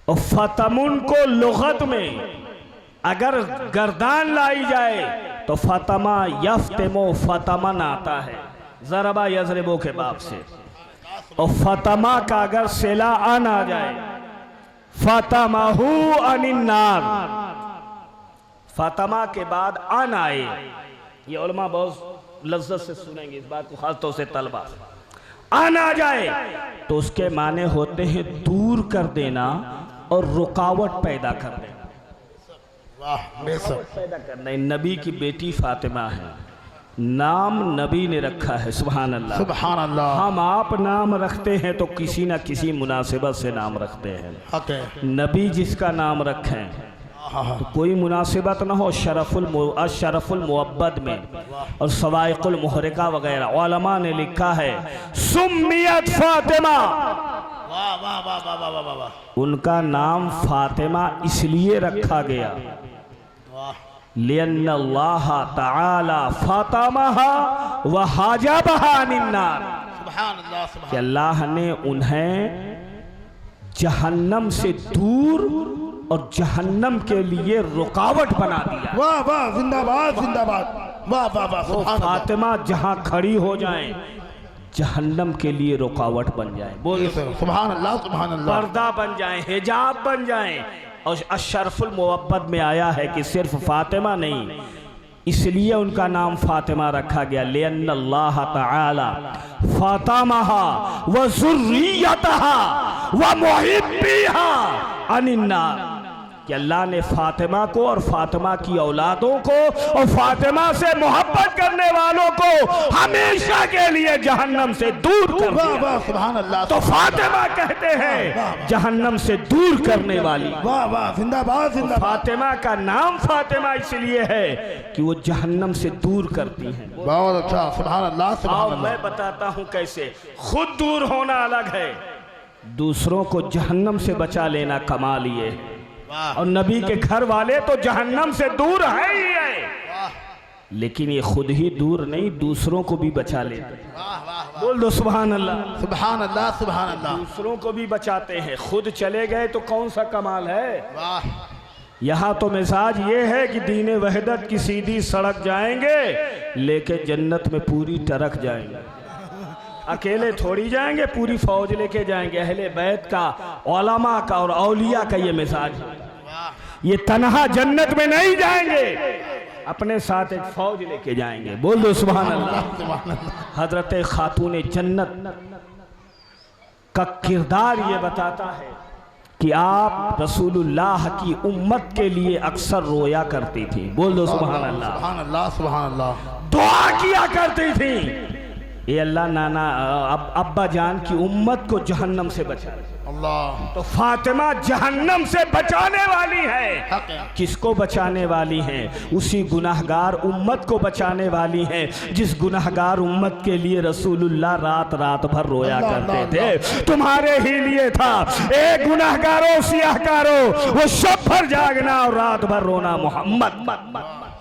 और फतमुन को लुगत में अगर गर्दान लाई जाए तो फतमा यफ्तमो फतमन आता है, ज़रबा यज़रिबो के बाप से। और फतमा का अगर सिला अन आ जाए फतमहू अनिन्नार, फतमा के बाद अन आए, ये उलमा बहुत लज्जत से सुनेंगे इस बात को, खासतौर से तलबा। अन आ जाए तो उसके माने होते हैं दूर कर देना और रुकावट पैदा कर देना। वाह, बेशक, पैदा करना। नबी की बेटी फातिमा है, नाम नबी ने रखा है। सुभान अल्लाह। सुभान अल्लाह। हम आप नाम रखते हैं तो किसी ना किसी मुनासिबत से नाम रखते हैं। हक है। नबी जिसका नाम रखें तो कोई मुनासिबत ना हो शरफुल मुअब्बद में और सवाइकुल मुहरिका वगैरह। उलमा ने लिखा है सुम्मियत फातिमा, वाह वाह वाह वाह वाह वाह वाह। उनका नाम फातिमा इसलिए रखा गया लिअन्नल्लाह तआला फातमहा व हाजबहा अनिन्नार, सुभान अल्लाह। सुभान कि अल्लाह ने उन्हें जहन्नम से दूर और जहन्नम के लिए रुकावट बना दिया। वाह वाह, जिंदाबाद जिंदाबाद, वाह वाह वाह। वो सुभान अल्लाह। फातिमा जहां खड़ी हो जाएं जहन्नम के लिए रुकावट बन जाए। बोल सुभान अल्लाह। सुभान अल्लाह। पर्दा बन जाए, हिजाब बन जाए। और अशरफुल मुअब्बद में आया है कि सिर्फ फातिमा नहीं, इसलिए उनका नाम फातिमा रखा गया लिअन्नल्लाह तआला फातमहा व ज़ुर्रियतहा व मुहिब्बिहा अनिन्नार, कि अल्लाह ने फातिमा को और फातिमा की औलादों को और फातिमा से मोहब्बत करने वालों को हमेशा के लिए जहन्नम से दूर कर वाह दिया। वाह, सुभान अल्लाह। तो फातिमा कहते हैं जहन्नम से दूर करने वाली। वाह वाह, जिंदाबाद जिंदाबाद। फातिमा का नाम फातिमा इसलिए है कि वो जहन्नम से दूर करती हैं। बहुत अच्छा, सुभान अल्लाह। सुभान आओ अल्लाह। मैं बताता हूँ कैसे। खुद दूर होना अलग है, दूसरों को जहन्नम से बचा लेना कमाल ये है। और नबी के घर वाले तो जहन्नम से दूर है ही है, लेकिन ये खुद ही दूर नहीं, दूसरों को भी बचा लेते। बोल दो सुभान अल्लाह। सुभान अल्लाह। सुभान अल्लाह। दूसरों को भी बचाते हैं। खुद चले गए तो कौन सा कमाल है। वाह। यहाँ तो मिजाज ये है कि दीन वहदत की सीधी सड़क जाएंगे, लेके जन्नत में पूरी टरक जाएंगे। अकेले थोड़ी जाएंगे, पूरी फौज लेके जाएंगे। अहले बैत का, उलमा का और औलिया का ये मिजाज है। ये तन्हा जन्नत में नहीं जाएंगे, अपने साथ एक फौज लेके जाएंगे। बोल दो सुभान अल्लाह। हजरत खातून जन्नत का किरदार ये बताता है कि आप रसूलुल्लाह की उम्मत के लिए अक्सर रोया करती थी। बोल दो सुभान अल्लाह। सुभान अल्लाह। सुभान अल्लाह। दुआ किया करती थी, ये अल्लाह नाना अब्बा जान की उम्मत को जहन्नम से बचा। अल्लाह। तो फातिमा जहन्नम से बचाने वाली है। हक है। किसको बचाने वाली हैं? उसी गुनाहगार उम्मत को बचाने वाली हैं जिस गुनाहगार उम्मत के लिए रसूलुल्लाह रात रात भर रोया करते थे। तुम्हारे ही लिए था, ए गुनाहगारों सियाहकारों, वो शब भर जागना और रात भर रोना मोहम्मद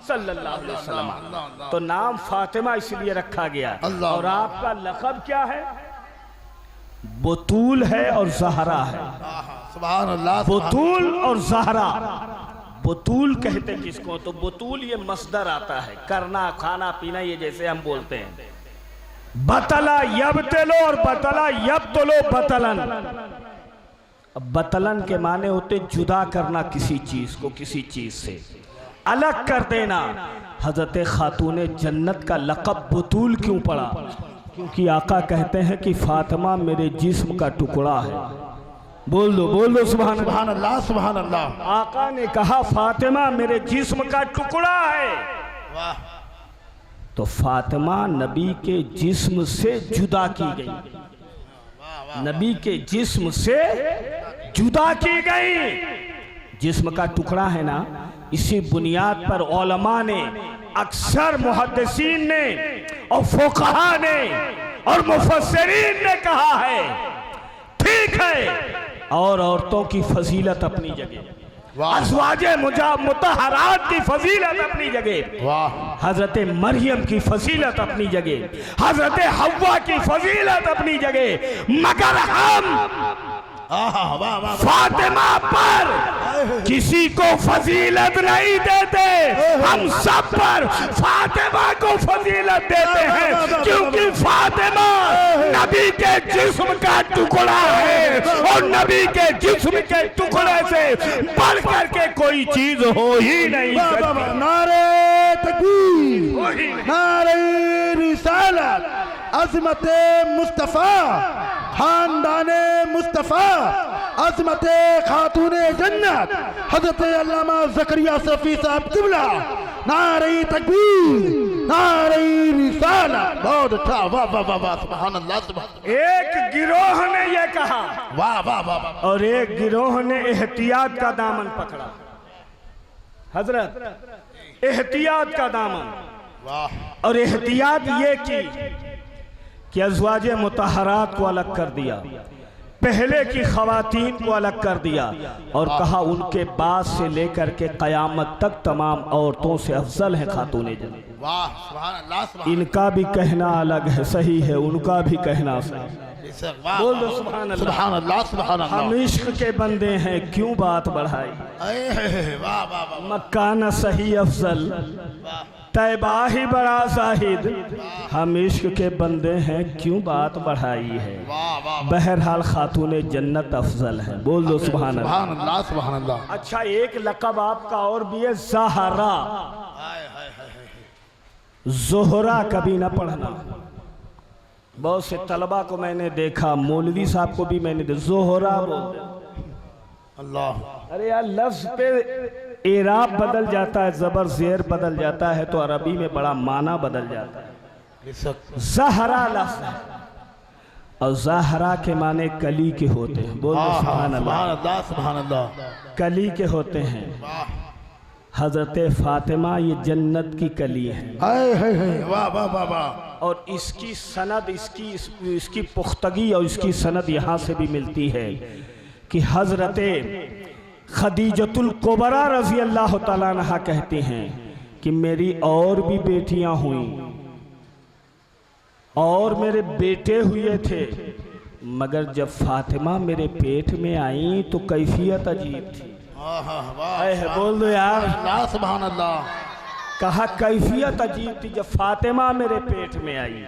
सल्लल्लाहु अलैहि वसल्लम। तो नाम फातिमा इसलिए रखा गया। और आपका लक़ब क्या है? बतूल है और ज़हरा है। सुभान अल्लाह। बतूल और ज़हरा। बतूल कहते किसको? तो बतूल ये मस्दर आता है, करना, खाना पीना, ये जैसे हम बोलते हैं बतला यबतलो और बतला यबतलो बतलन। अब बतलन के माने होते जुदा करना किसी चीज को किसी चीज से, अलग कर देना। हजरत खातून जन्नत का लक़ब बतूल क्यों पड़ा? क्योंकि आका कहते हैं कि फातिमा मेरे जिस्म का टुकड़ा है। बोल दो सुभान अल्लाह। सुभान अल्लाह। आका ने कहा फातिमा मेरे जिस्म का टुकड़ा है। वाह। तो फातिमा नबी के जिस्म से जुदा की गई, नबी के जिस्म से जुदा की गई। जिस्म का टुकड़ा है ना, इसी बुनियाद पर उलमा ने, अक्सर मुहद्दिसीन ने और फुक़हा ने और मुफस्सिरीन ने कहा है ठीक है, और औरतों की फजीलत अपनी जगह, अज़वाजे मुतहरात की फजीलत अपनी जगह, हजरत मरियम की फजीलत अपनी जगह, हजरत हव्वा की फजीलत अपनी जगह, मगर हम फातिमा पर किसी को फजीलत नहीं देते, हम सब पर फातिमा को फजीलत देते हैं, क्योंकि फातिमा नबी के जिस्म का टुकड़ा है और नबी के जिस्म के टुकड़े से बढ़ करके कोई चीज हो ही नहीं सकती। नारे तकबीर, नारे रिसालत, अज़मत मुस्तफ़ा, खानदाने मुस्तफ़ा, अज़मत खातूने जन्नत, हज़रत अल्लामा ज़करिया सफ़ी साहब क़िबला, नारे तकबीर, नारे रिसालत। बहुत अच्छा, वाह वाह वाह वाह, सुभान अल्लाह सुभान। एक गिरोह ने ये कहा वाह वाह वाह वाह। और एक गिरोह ने एहतियात का दामन पकड़ा। हजरत एहतियात का दामन, वाह। और एहतियात ये की कि अज़वाज मुतहरात को अलग कर दिया, पहले की खवातीन को अलग कर दिया और कहा उनके बाद से लेकर के क़यामत तक तमाम औरतों से अफजल है खातून जन्नत। वाह सुभान अल्लाह सुभान। इनका भी कहना अलग है, सही है, उनका भी कहना सही। वाह, बोल दो सुभान अल्लाह। सुभान अल्लाह सुभान अल्लाह। हम इश्क के बंदे हैं, क्यों बात बढ़ाई। वाह वाह वाह। मक्का न सही अफजल, तैबा ही बड़ा जाहिद। हम इश्क के बंदे हैं, क्यों बात बढ़ाई है। वाह वाह। बहरहाल खातून जन्नत अफजल है। बोल दो सुभान अल्लाह। सुभान अल्लाह सुभान अल्लाह। अच्छा, एक लक़ब आपका और भी है, ज़हरा। ज़ोहरा कभी ना पढ़ना। बहुत से तलबा को मैंने देखा, मौलवी साहब को भी मैंने देखा, ज़ोहरा बोलते। अल्लाह। अरे यार, लफ्ज़ पे एराब बदल जाता है, ज़बर ज़ेर बदल जाता है, तो अरबी में बड़ा माना बदल जाता है। ज़हरा लफ्ज़ है और ज़हरा के माने कली के होते हैं। बोल दो सुभान अल्लाह। सुभान अल्लाह। कली के होते हैं। हजरत फातिमा ये जन्नत की कली है। वाह वाह वाह वाह। और इसकी सनद, इसकी पुख्तगी और इसकी सनद यहाँ से भी मिलती है कि हजरत खदीजतुल कुबरा रज़ी अल्लाह तआला अन्हा कहती हैं कि मेरी और भी बेटियां हुई और मेरे बेटे हुए थे, मगर जब फातिमा मेरे पेट में आई तो कैफियत अजीब थी। बोल दो यार। सुभान अल्लाह। कहा कैफियत अजीब थी जब फातिमा मेरे पेट में आई।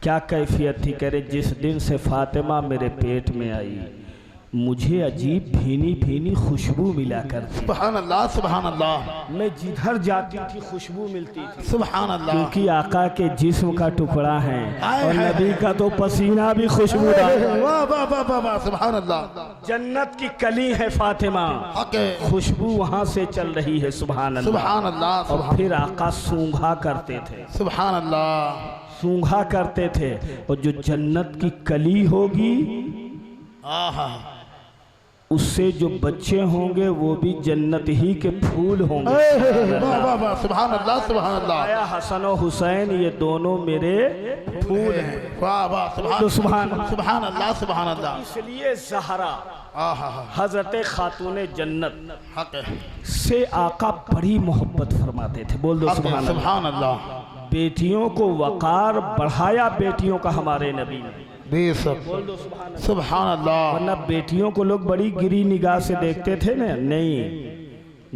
क्या कैफियत थी? कह रहे जिस दिन से फातिमा मेरे पेट में आई मुझे अजीब भीनी भीनी खुशबू मिला करती। सुभान अल्लाह सुभान अल्लाह। मैं जिधर जाती थी खुशबू मिलती थी। सुभान अल्लाह। क्योंकि आका के जिस्म का टुकड़ा है और नबी का तो पसीना भी खुशबूदार है। वाह वाह वाह वाह। सुभान अल्लाह। जन्नत की कली है फातिमा, खुशबू वहाँ से चल रही है। सुभान अल्लाह सुभान अल्लाह। और फिर आका सूंघा करते थे। सुभान अल्लाह। सूंघा करते थे। और जो जन्नत की कली होगी उससे जो बच्चे होंगे वो भी जन्नत ही के फूल होंगे। सुभान अल्लाह सुभान अल्लाह। हसन और हुसैन ये दोनों मेरे फूल हैं। वाह वाह सुभान सुभान अल्लाह सुभान अल्लाह। इसलिए ज़हरा हजरत खातून जन्नत से आका बड़ी मोहब्बत फरमाते थे। बोल दो सुभान अल्लाह। बेटियों को वकार बढ़ाया बेटियों का हमारे नबी ने। बोल दो सुभान अल्लाह। वरना बेटियों को लोग बड़ी गिरी निगाह से देखते थे ना, नहीं,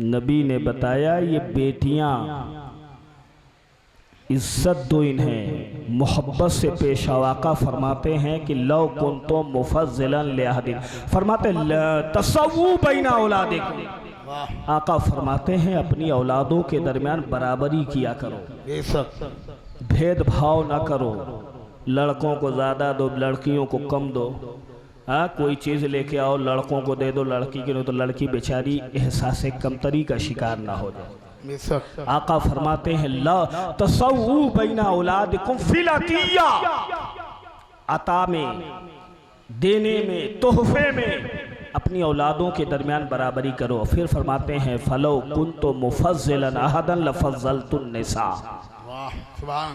नबी ने बताया ये बेटियां इज्जत दो इन्हें, मोहब्बत से पेश आवाका फरमाते हैं कि लौ कुंतो मुफज्जलन लिअहदिन, फरमाते तसव्वू बैना औलादिकुम। आका फरमाते हैं अपनी औलादों के दरमियान बराबरी किया करो, भेदभाव ना करो, लड़कों को ज़्यादा दो लड़कियों को कम दो। हाँ, कोई चीज़ लेके आओ लड़कों को दे दो, लड़की के नहीं तो लड़की बेचारी एहसास कमतरी का शिकार ना हो जाए। आका फरमाते हैं ला तसव्वू बैना औलादिकुम फिल अतिया, अता में, देने में, तोहफे में अपनी औलादों के दरमियान बराबरी करो। फिर फरमाते हैं फलो कुंतु मुफज्जलन अहदन लफज़्ज़लतुन निसा,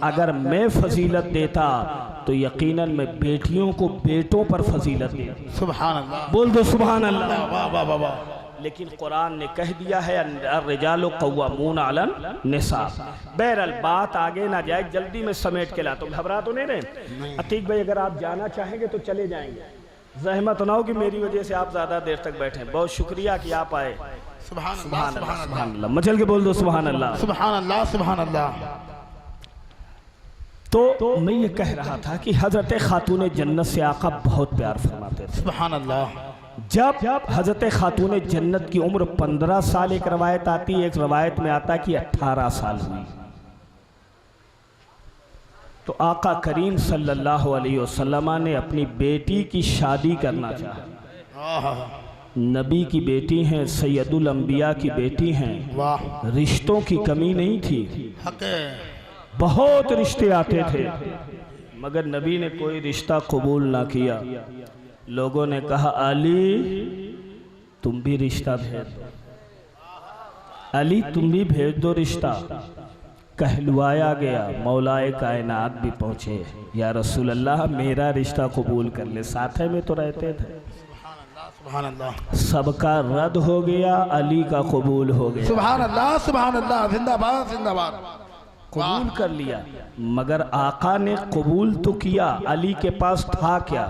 अगर मैं फजीलत देता तो यकीनन मैं बेटियों को बेटों पर फजीलत देता। सुभान अल्लाह। बोल दो सुभान अल्लाह। वाह वाह वाह वाह। लेकिन कुरान ने कह दिया है अर्रिजालु क़व्वामून अलन निसा। बहरहाल बात आगे ना जाए, जल्दी में समेट के ला, तो घबरा तो नहीं रहे। अतीक भाई अगर आप जाना चाहेंगे तो चले जाएंगे, जहमत ना हो कि मेरी वजह से आप ज़्यादा देर तक बैठे। बहुत शुक्रिया कि आप आए। सुभान अल्लाह सुभान अल्लाह। मचल के बोल दो सुभान अल्लाह। सुभान अल्लाह सुभान अल्लाह। तो मैं ये कह रहा था कि हजरत खातून जन्नत से आका बहुत प्यार फरमाते थे। सुभान अल्लाह। जब हजरत खातून जन्नत की उम्र 15 साल, एक रवायत आती है, एक रवायत में आता कि 18 साल हुई, तो आका करीम सल्लल्लाहु अलैहि वसल्लम ने अपनी बेटी की शादी करना चाहा। नबी की बेटी हैं, सैयदुल अंबिया की बेटी हैं, रिश्तों की कमी नहीं थी। बहुत रिश्ते आते थे, मगर नबी ने कोई रिश्ता कबूल ना किया। लोगों ने कहा अली तुम भी रिश्ता भेज दो, अली तुम भी भेज दो रिश्ता। कहलवाया गया, मौलाए कायनात भी पहुँचे, या रसूल अल्लाह मेरा रिश्ता कबूल कर ले, साथ में तो रहते थे। सुभान अल्लाह, सबका रद्द हो गया, अली का कबूल हो गया। सुभान अल्लाह, सुभान अल्लाह, जिंदाबाद जिंदाबाद। कबूल कर लिया, मगर आका ने कबूल तो किया, अली के पास था क्या?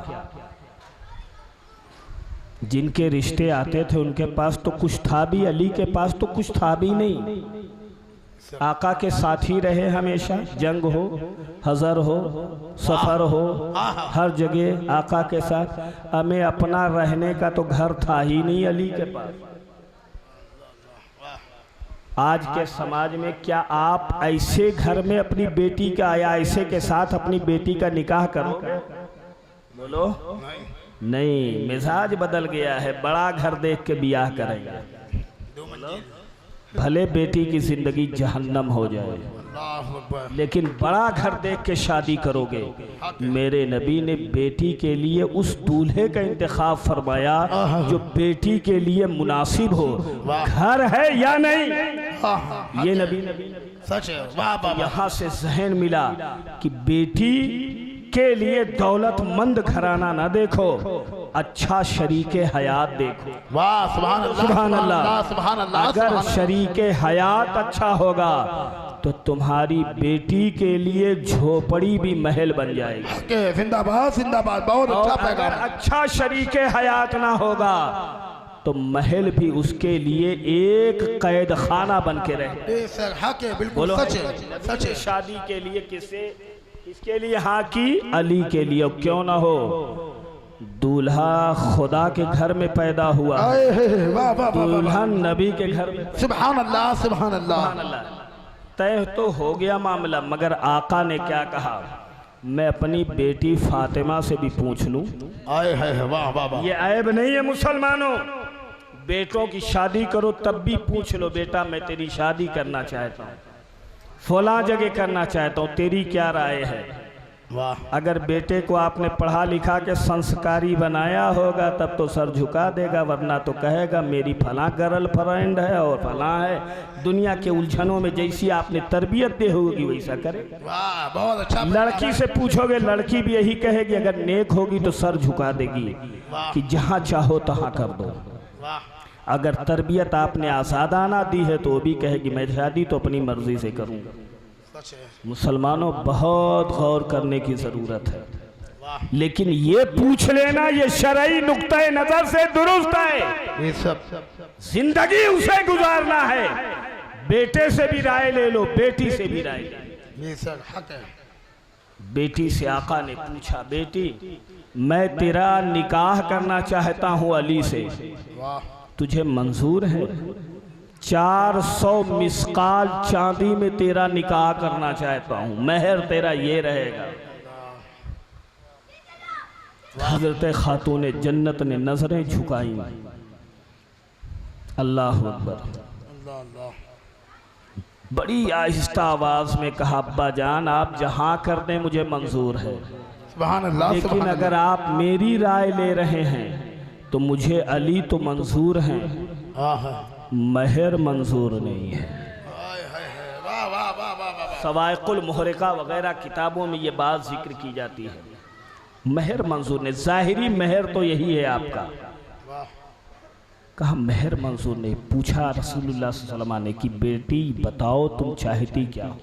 जिनके रिश्ते आते थे उनके पास तो कुछ था भी, अली के पास तो कुछ था भी नहीं। आका के साथी रहे हमेशा, जंग हो, हजर हो, सफर हो, हर जगह आका के साथ। हमें अपना रहने का तो घर था ही नहीं अली के पास। आज के समाज में क्या आप ऐसे घर में अपनी बेटी का या ऐसे के साथ अपनी बेटी का निकाह करोगे? बोलो नहीं, मिजाज बदल गया है, बड़ा घर देख के ब्याह करेंगे, भले बेटी की जिंदगी जहन्नम हो जाए, लेकिन बड़ा घर देख के शादी करोगे। मेरे नबी ने बेटी के लिए उस दूल्हे का इंतखाब फरमाया जो बेटी के लिए मुनासिब हो। घर है या नहीं, ये नबी सच है। वाह वाह, यहाँ से जहन मिला कि बेटी के लिए दौलतमंद घराना ना देखो, अच्छा शरीके हयात देखो। वाह सुभान अल्लाह, सुभान अल्लाह, सुभान अल्लाह। अगर शरीके हयात अच्छा होगा तो तुम्हारी बेटी के लिए झोपड़ी भी महल बन जाएगी। जिंदाबाद जिंदाबाद, बहुत अच्छा और अगर पैगाम। अच्छा शरीके हयात ना होगा तो महल भी उसके लिए एक कैद खाना बन के रहे। हक है, बिल्कुल सच है, सच है। शादी के लिए किसके लिए? हाँ की अली के लिए। क्यों ना हो, दूल्हा खुदा के घर में पैदा हुआ, वाह वाह, दुल्हन नबी के घर में। सुभान अल्लाह, सुभान अल्लाह। तय तो हो गया मामला, मगर आका ने क्या कहा? मैं अपनी बेटी फातिमा से भी पूछ लूं। आए है, वाह वाह वाह। ये ऐब नहीं है मुसलमानों, बेटों की शादी करो तब भी पूछ लो, बेटा मैं तेरी शादी करना चाहता हूँ, फला जगह करना चाहता हूँ, तेरी क्या राय है? वाह, अगर बेटे को आपने पढ़ा लिखा के संस्कारी बनाया होगा तब तो सर झुका देगा, वरना तो कहेगा मेरी फला गर्ल फ्रेंड है और फला है। दुनिया के उलझनों में जैसी आपने तरबियत दी होगी वैसा करे। वाह, बहुत अच्छा। लड़की से पूछोगे, लड़की भी यही कहेगी, अगर नेक होगी तो सर झुका देगी कि जहाँ चाहो तहाँ कर दो। अगर तरबियत आपने आसादाना दी है तो वो भी कहेगी मैं शादी तो अपनी मर्जी से करूँगा। मुसलमानों, बहुत गौर करने की ज़रूरत है, लेकिन ये पूछ लेना ये शरई नुक्ते नज़र से दुरुस्त है। ये सब जिंदगी उसे गुजारना है, बेटे से भी राय ले लो, बेटी से भी राय ले लो। ये सब हक है। बेटी से आका ने पूछा, बेटी मैं तेरा निकाह करना चाहता हूँ अली से, तुझे मंजूर है? 400 मिसकाल चांदी में तेरा निकाह करना चाहता हूँ, महर तेरा ये रहेगा। हजरत खातून जन्नत ने नजरें झुकाई, अल्लाह अकबर, बड़ी आहिस्ता आवाज में कहा, अब्बा जान आप जहाँ कर दें मुझे मंजूर है, सुभान अल्लाह, लेकिन सुभान अगर आप मेरी राय ले रहे हैं तो मुझे अली तो मंजूर हैं, महर मंजूर नहीं है। सवाइकुल मुहरिका वगैरह किताबों में ये बात जिक्र की जाती है, महर मंजूर नहीं। ज़ाहिरी महर तो यही है आपका, कहा महर मंजूर नहीं। पूछा रसूलुल्लाह सल्लल्लाहु अलैहि वसल्लम ने कि बेटी बताओ तुम चाहती क्या हो?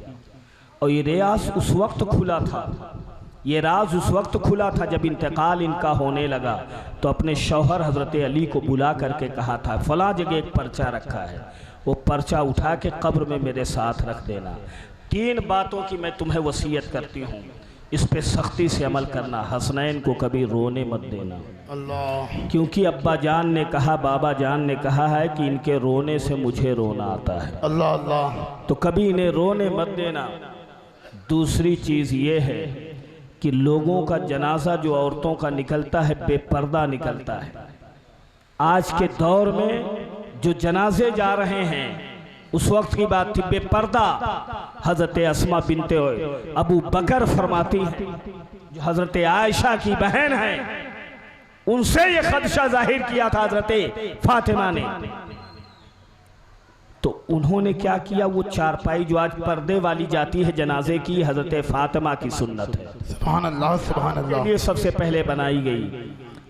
और ये रियाज उस वक्त खुला था, ये राज उस वक्त खुला था जब इंतकाल इनका होने लगा तो अपने शौहर हज़रत अली को बुला करके कहा था फला जगह एक पर्चा रखा है, वो पर्चा उठा के कब्र में मेरे साथ रख देना। 3 बातों की मैं तुम्हें वसीयत करती हूँ, इस पे सख्ती से अमल करना। हसनैन को कभी रोने मत देना, अल्लाह, क्योंकि अब्बा जान ने कहा, बाबा जान ने कहा है कि इनके रोने से मुझे रोना आता है, अल्लाह अल्लाह, तो कभी इन्हें रोने मत देना। दूसरी चीज़ ये है कि लोगों का जनाजा जो औरतों का निकलता है बेपर्दा निकलता है। आज के दौर में जो जनाजे जा रहे हैं उस वक्त की बात थी, बेपर्दा हजरत अस्मा बिनते अबू बकर फरमाती हैं, जो हजरत आयशा की बहन है, उनसे ये खदशा जाहिर किया था हजरत फातिमा ने। तो उन्होंने क्या किया, वो चारपाई जो आज पर्दे वाली जाती है जनाजे की, हजरत फातिमा की सुन्नत है, सुभान अल्लाह सुभान अल्लाह, ये सबसे पहले बनाई गई।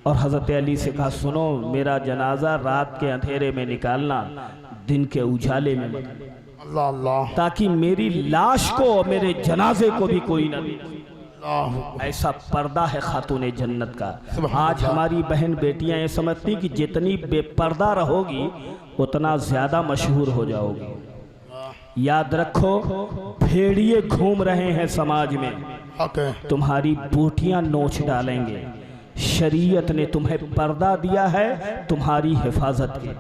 और हजरत अली से कहा, सुनो मेरा जनाजा रात के अंधेरे में निकालना, दिन के उजाले में मत, अल्लाह अल्लाह, ताकि मेरी लाश को और मेरे जनाजे को भी कोई न देखे। ऐसा पर्दा है खातून जन्नत का। आज हमारी बहन बेटियां ये समझती कि जितनी बेपर्दा रहोगी उतना ज्यादा मशहूर हो जाओगी। याद रखो, भेड़िए घूम रहे हैं समाज में, तुम्हारी बूटियां नोच डालेंगे। शरीयत ने तुम्हें पर्दा दिया है तुम्हारी हिफाजत के,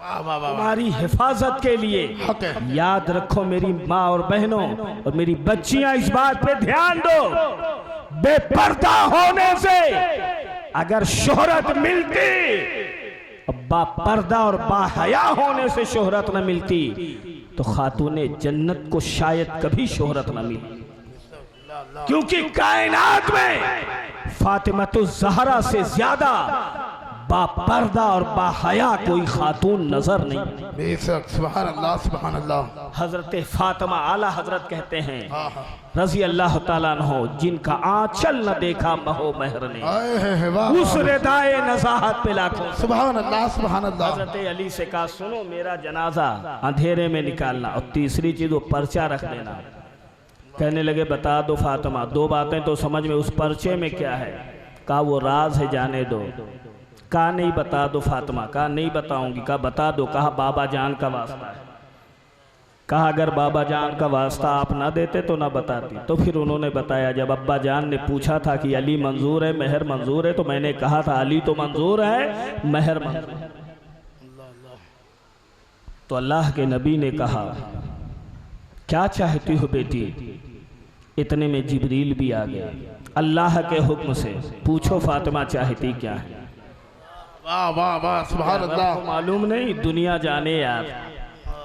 तुम्हारी हिफाजत के लिए। याद रखो मेरी माँ और बहनों और मेरी बच्चियां, इस बात पे ध्यान दो, बेपर्दा होने से अगर शोहरत मिलती, बापर्दा और बाहया होने से शोहरत न मिलती, तो खातूने जन्नत को शायद कभी शोहरत न मिली। क्योंकि कायनात में फातिमा ज़हरा से ज्यादा बापर्दा और बाहया कोई खातून नजर नहीं। बेशक, सुभान अल्लाह सुभान अल्लाह। हजरत फातिमा आला हजरत कहते हैं रजी अल्लाह ताला अन्हो, जिनका आंचल न देखा महो महर ने, उस रिदाए नज़ाहत पे लाखों। सुभान अल्लाह सुभान अल्लाह। हजरत अली से कहा, सुनो मेरा जनाजा अंधेरे में निकालना, और तीसरी चीज वो पर्चा रख देना। कहने लगे, बता दो फातिमा, दो बातें तो समझ में, उस पर्चे में क्या है? कहा वो राज है, जाने दो। कहा नहीं, बता दो फातिमा। कहा नहीं बताऊंगी। कहा बता दो। कहा बाबा जान का वास्ता है। कहा अगर बाबा जान का वास्ता आप ना देते तो ना बताती। तो फिर उन्होंने बताया, जब अब्बा जान ने पूछा था कि अली मंजूर है, मेहर मंजूर है, तो मैंने कहा था अली तो मंजूर है, मेहर मंजूर है। तो अल्लाह के नबी ने कहा, क्या चाहती हो बेटी? इतने में जिब्रील भी आ गया। अल्लाह के हुक्म से पूछो फातिमा चाहती क्या है। वाह वाह वाह, सुभान अल्लाह। मालूम नहीं, दुनिया जाने यार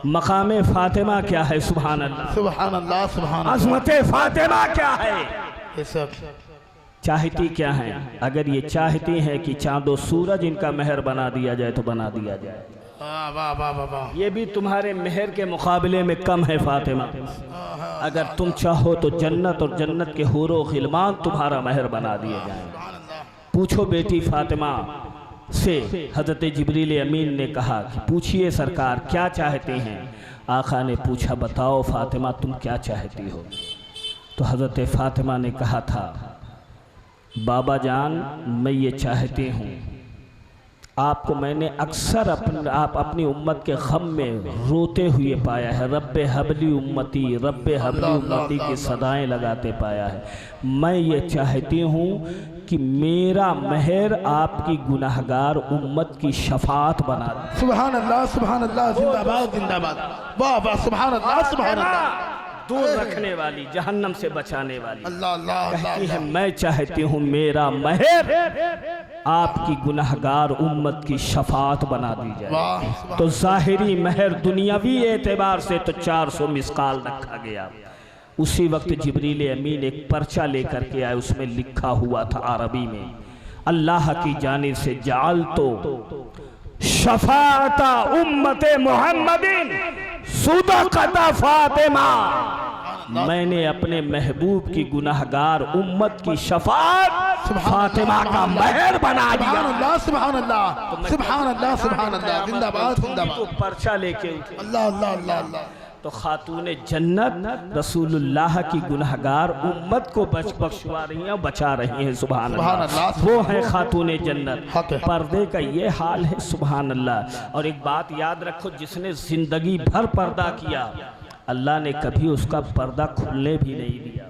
मकामे फातिमा क्या है। सुभान अल्लाह सुभान अल्लाह सुभान अल्लाह। अज़मते फातिमा क्या है, ये सब चाहती क्या है? अगर ये चाहती हैं कि चांदो सूरज इनका मेहर बना दिया जाए तो बना दिया जाए। वाह वाह वाह वाह। ये भी तुम्हारे मेहर के मुकाबले में कम है फातिमा। अगर तुम चाहो तो जन्नत और जन्नत के हूरो गिलमान तुम्हारा मेहर बना दिए जाए। पूछो बेटी फातिमा से। हजरत जिब्रील अमीन ने कहा कि पूछिए सरकार क्या चाहते हैं। आका ने पूछा, बताओ फातिमा तुम क्या चाहती हो? तो हजरत फातिमा ने कहा था, बाबा जान मैं ये चाहती हूँ, आपको मैंने अक्सर आप अपनी उम्मत के गम में रोते हुए पाया है। रब्बे हबली उम्मती, रब्बे हबली उम्मती की सदाएं लगाते पाया है। मैं ये चाहती हूँ कि मेरा मेहर आपकी गुनाहगार उम्मत की शफाअत बना दे। सुभान अल्लाह सुभान अल्लाह, जिंदाबाद जिंदाबाद। वाह वाह, सुभान अल्लाह सुभान अल्लाह। दूर रखने वाली, जहन्नम से बचाने वाली, अल्लाह अल्लाह कहती है मैं चाहती हूँ मेरा मेहर आपकी गुनाहगार उम्मत की शफाअत बना दी जाए। तो जाहिरी मेहर दुनियावी एतबार से तो 400 मिसकाल रखा गया। उसी वक्त जिब्रील अमीन एक पर्चा लेकर के आए, उसमें लिखा हुआ था अरबी में, अल्लाह की जानिब से जाल तो शफाअता उम्मते मुहम्मदिन सुदक़ता फातिमा, मैंने अपने महबूब की गुनाहगार उम्मत की शफाअत फातिमा का मेहर बना दिया। सुभान अल्लाह सुभान अल्लाह सुभान अल्लाह, जिंदाबाद जिंदाबाद। तो पर्चा लेके उठी। अल्लाह अल्लाह अल्लाह अल्लाह। तो खातून जन्नत रसूलुल्लाह की गुनाहगार उम्मत को बख्शवा रही हैं, बचा रही हैं। सुभान अल्लाह। वो है खातून जन्नत। पर्दे का ये हाल है। सुभान अल्लाह। और एक बात याद रखो, जिसने जिंदगी भर पर्दा किया, अल्लाह ने कभी उसका पर्दा खुलने भी नहीं दिया।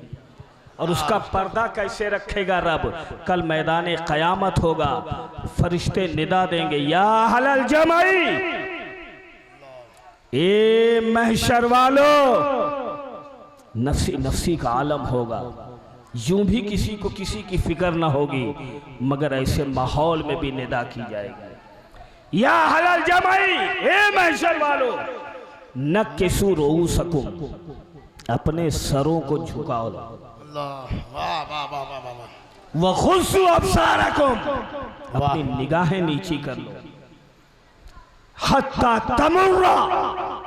और उसका पर्दा कैसे रखेगा रब? कल मैदान क़यामत होगा, फरिश्ते निदा देंगे, या अहलल जमाई, ए महशर वालो। नफ्सी नफ्सी का आलम होगा। यूं भी किसी को किसी की फिक्र ना होगी, मगर ऐसे माहौल में भी निदा की जाएगी, या अहलल जमाई, ए महशर वालो। नक्किसू रूसकुम, अपने सरों को झुकाओ, अल्लाह वाह वाह वाह वाह वाह। वखुस्सू अब्सारकुम, अपनी निगाहें नीची कर लो। हत्ता तमुर्रा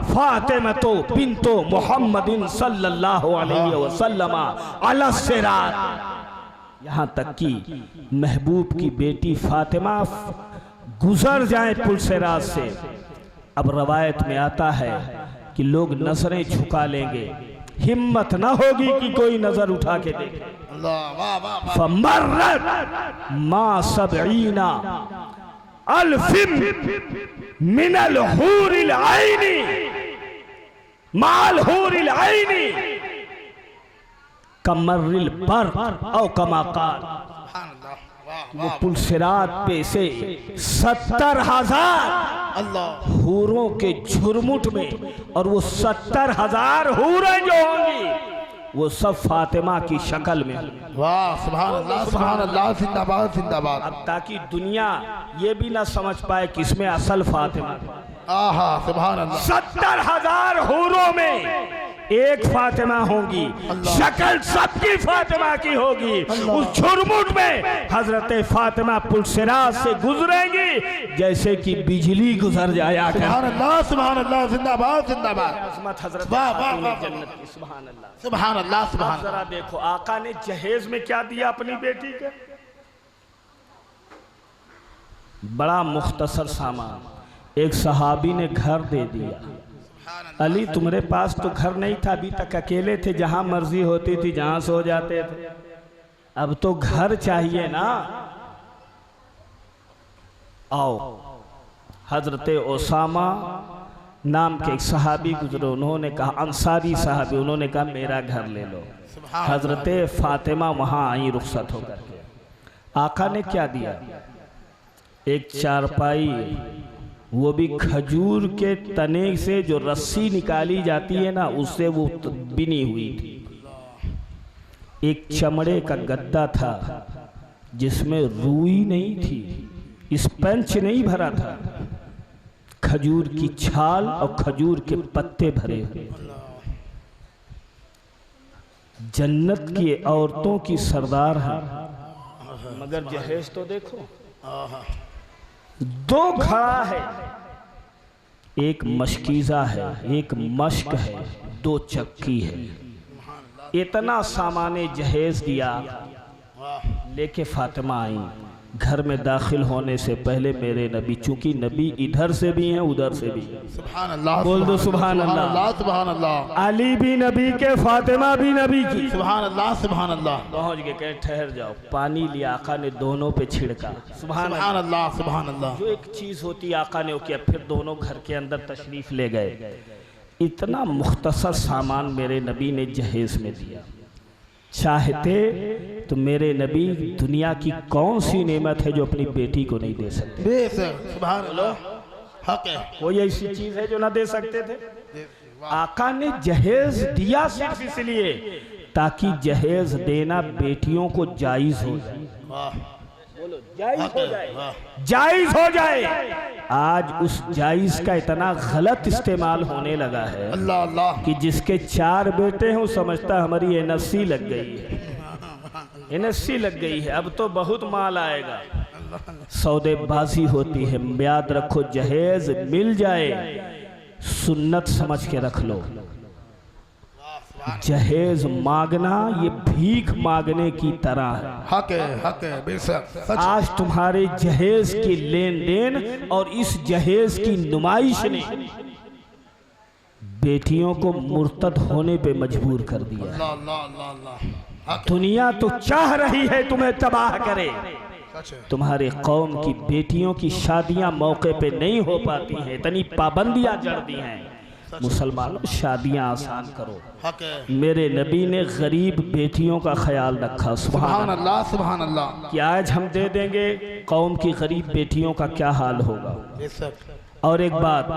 फातिमतो बिन्तो मुहम्मदिन सल्लल्लाहु अलैहि वसल्लम अला सिरात, यहाँ तक कि महबूब की बेटी फातिमा गुजर जाए पुल सिरात से। अब रवायत में आता है कि लोग नजरें झुका लेंगे, हिम्मत ना होगी कि कोई नजर उठा के देखे। अल्लाह वाह वाह वाह। फमर्रत मा सबईना अल्फिम मिनल हूरिल आइनी माल हूरिल आइनी कमर्रिल बर औ कमा क़ाल। सुभान अल्लाह वाह वो वाह। पुलसिरात पे से 70,000 अल्लाह हूरों के झुरमुट में, और वो 70,000 हूरें जो होंगी वो सब फातिमा की शक्ल में होंगी। वाह सुभान अल्लाह सुभान अल्लाह। जिंदाबाद जिंदाबाद। अब ताकि दुनिया ये भी ना समझ पाए कि इसमें असल फातिमा है। आहा सुभान अल्लाह। 70,000 हूरों में एक फातिमा होगी, शक्ल सबकी फातिमा की होगी। उस झुरमुट में हजरत फातिमा पुलसिरात से गुजरेंगी जैसे कि बिजली गुजर जाया कर। सुभान अल्लाह सुभान अल्लाह। जिंदाबाद जिंदाबाद। अज़मत हजरत वाह, वाह, खातून वाह, जन्नत की। सुभान अल्लाह। सुभान अल्लाह सुभान। जरा देखो आका ने जहेज में क्या दिया अपनी बेटी के, बड़ा मुख्तसर सामान। एक सहाबी ने घर दे दिया, अली तुम्हारे पास तो घर नहीं था, अभी तक अकेले थे, जहां मर्जी होती थी जहां सो जाते थे, अब तो घर चाहिए ना। आओ, हजरत ओसामा नाम के एक सहाबी गुजरे, उन्होंने कहा, अंसारी साहबी, उन्होंने कहा मेरा घर ले लो। हजरत फातिमा वहां आई रुखसत होकर के। आका ने क्या दिया, एक चारपाई, वो भी खजूर के तने से जो रस्सी निकाली जाती है ना, उससे वो बिनी हुई थी। एक चमड़े का गद्दा था जिसमें रुई नहीं थी, स्पंज नहीं भरा था, खजूर की छाल और खजूर के पत्ते भरे हुए। जन्नत की औरतों की सरदार है, मगर जहेज तो देखो, दो घड़ा है, एक मशकीज़ा है, एक मश्क है, दो चक्की है। इतना सामाने जहेज दिया, लेके फातिमा आई। घर में दाखिल होने से पहले मेरे नबी, चूंकि नबी इधर से भी हैं उधर से भी हैं, सुभान अल्लाह। बोल दो सुभान अल्लाह। सुभान अल्लाह। अली भी नबी के, फातिमा भी नबी की। सुभान अल्लाह सुभान अल्लाह। पहुंच गए, कहे ठहर जाओ, पानी लिया, आका ने दोनों पे छिड़का। सुभान अल्लाह सुभान अल्लाह। जो एक चीज होती आका ने वो किया, फिर दोनों घर के अंदर तशरीफ ले गए। इतना मुख्तसर सामान मेरे नबी ने जहेज में दिया। चाहते तो मेरे नबी दुनिया की कौन सी नेमत है जो अपनी बेटी को नहीं दे सकते। बेशक सुभान अल्लाह, हक है। कोई ऐसी चीज है जो ना दे सकते थे। आका ने जहेज दिया सिर्फ इसलिए ताकि जहेज देना बेटियों को जायज हो जाए। बोलो जायज हो जाए, जायज हो जाए। आज उस जायज का इतना गलत इस्तेमाल होने लगा है अल्लाह अल्लाह कि जिसके 4 बेटे हैं वो समझता हमारी एनएससी लग गई है, एनएससी लग गई है, अब तो बहुत माल आएगा। सौदेबाजी होती है। याद रखो, जहेज मिल जाए सुन्नत समझ के रख लो। जहेज मांगना ये भीख मांगने की तरह है। हक है बेशक। आज तुम्हारे जहेज की लेन देन और इस जहेज की नुमाइश ने बेटियों को मुर्तद होने पे मजबूर कर दिया। अल्लाह अल्लाह अल्लाह अल्लाह। दुनिया तो चाह रही है तुम्हें तबाह करे। सच है। तुम्हारे कौम की बेटियों की शादियां मौके पे नहीं हो पाती हैं, इतनी पाबंदियां जड़ दी हैं। मुसलमानों, शादियां आसान करो। हक है। मेरे नबी ने गरीब बेटियों का ख्याल रखा। सुभान अल्लाह सुभान अल्लाह। कि आज हम दे देंगे, कौम की गरीब बेटियों का क्या हाल होगा। बेशक। और एक बात,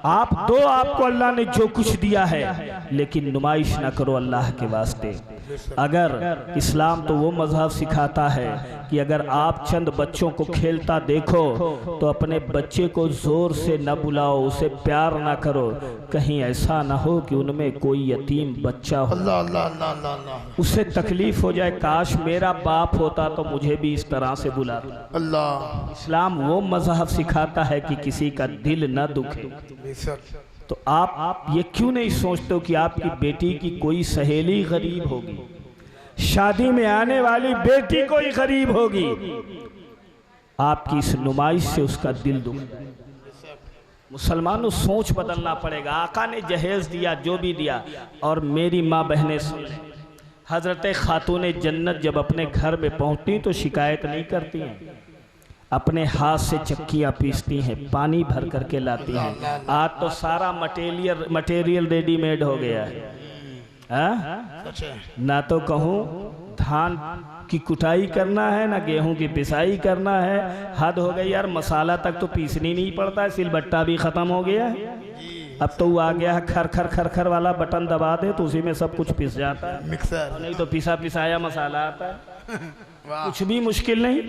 आप दो, आपको अल्लाह ने जो कुछ दिया है, लेकिन नुमाइश ना करो अल्लाह के वास्ते। अगर इस्लाम तो वो मजहब सिखाता है कि अगर आप चंद बच्चों को खेलता देखो तो अपने बच्चे को जोर से न बुलाओ, उसे प्यार ना करो, कहीं ऐसा ना हो कि उनमें कोई यतीम बच्चा हो, उसे तकलीफ हो जाए, काश मेरा बाप होता तो मुझे भी इस तरह से बुलाता। अल्लाह, इस्लाम वो मजहब सिखाता है कि किसी का दिल न दुखे। तो आप ये क्यों नहीं सोचते हो कि आपकी बेटी की कोई सहेली गरीब होगी, शादी में आने वाली बेटी कोई गरीब होगी, आपकी इस नुमाइश से उसका दिल दुख। मुसलमानों, सोच बदलना पड़ेगा। आका ने जहेज दिया, जो भी दिया, और मेरी माँ बहनें सुन लें, हजरत खातून जन्नत जब अपने घर में पहुंचती तो शिकायत नहीं करती हैं, अपने हाथ से चक्कियाँ पीसती हैं, पानी भर करके लाती हैं। आज तो सारा मटेरियल रेडीमेड हो गया है। ना तो कहूँ धान की कुटाई करना है, ना गेहूं की पिसाई करना है। हद हो गई यार, मसाला तक तो पीसनी नहीं पड़ता है, सिलबट्टा भी खत्म हो गया है। अब तो वो आ गया है खर खर खर खर वाला, बटन दबा दे तो उसी में सब कुछ पिस जाता है। मिक्सर नहीं तो पिसा पिसाया मसाला आता है, कुछ भी मुश्किल नहीं।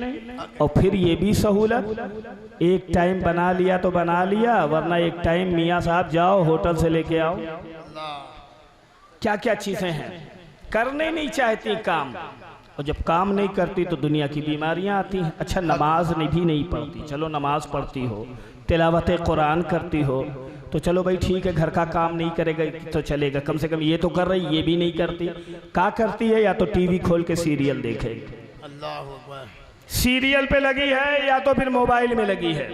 और फिर ये भी सहूलत, एक टाइम बना लिया तो बना लिया, वरना एक टाइम मियाँ साहब जाओ होटल से लेके आओ। क्या क्या चीजें हैं, करने नहीं चाहती काम, और जब काम नहीं करती तो दुनिया की बीमारियां आती हैं। अच्छा, नमाज भी नहीं पढ़ती, चलो नमाज पढ़ती हो, तिलावत कुरान करती हो तो चलो भाई ठीक है, घर का काम नहीं करेगा तो चलेगा, कम से कम ये तो कर रही, ये भी नहीं करती। क्या करती है? या तो टीवी खोल के सीरियल देखेगी, सीरियल पे लगी है, या तो फिर मोबाइल में लगी है।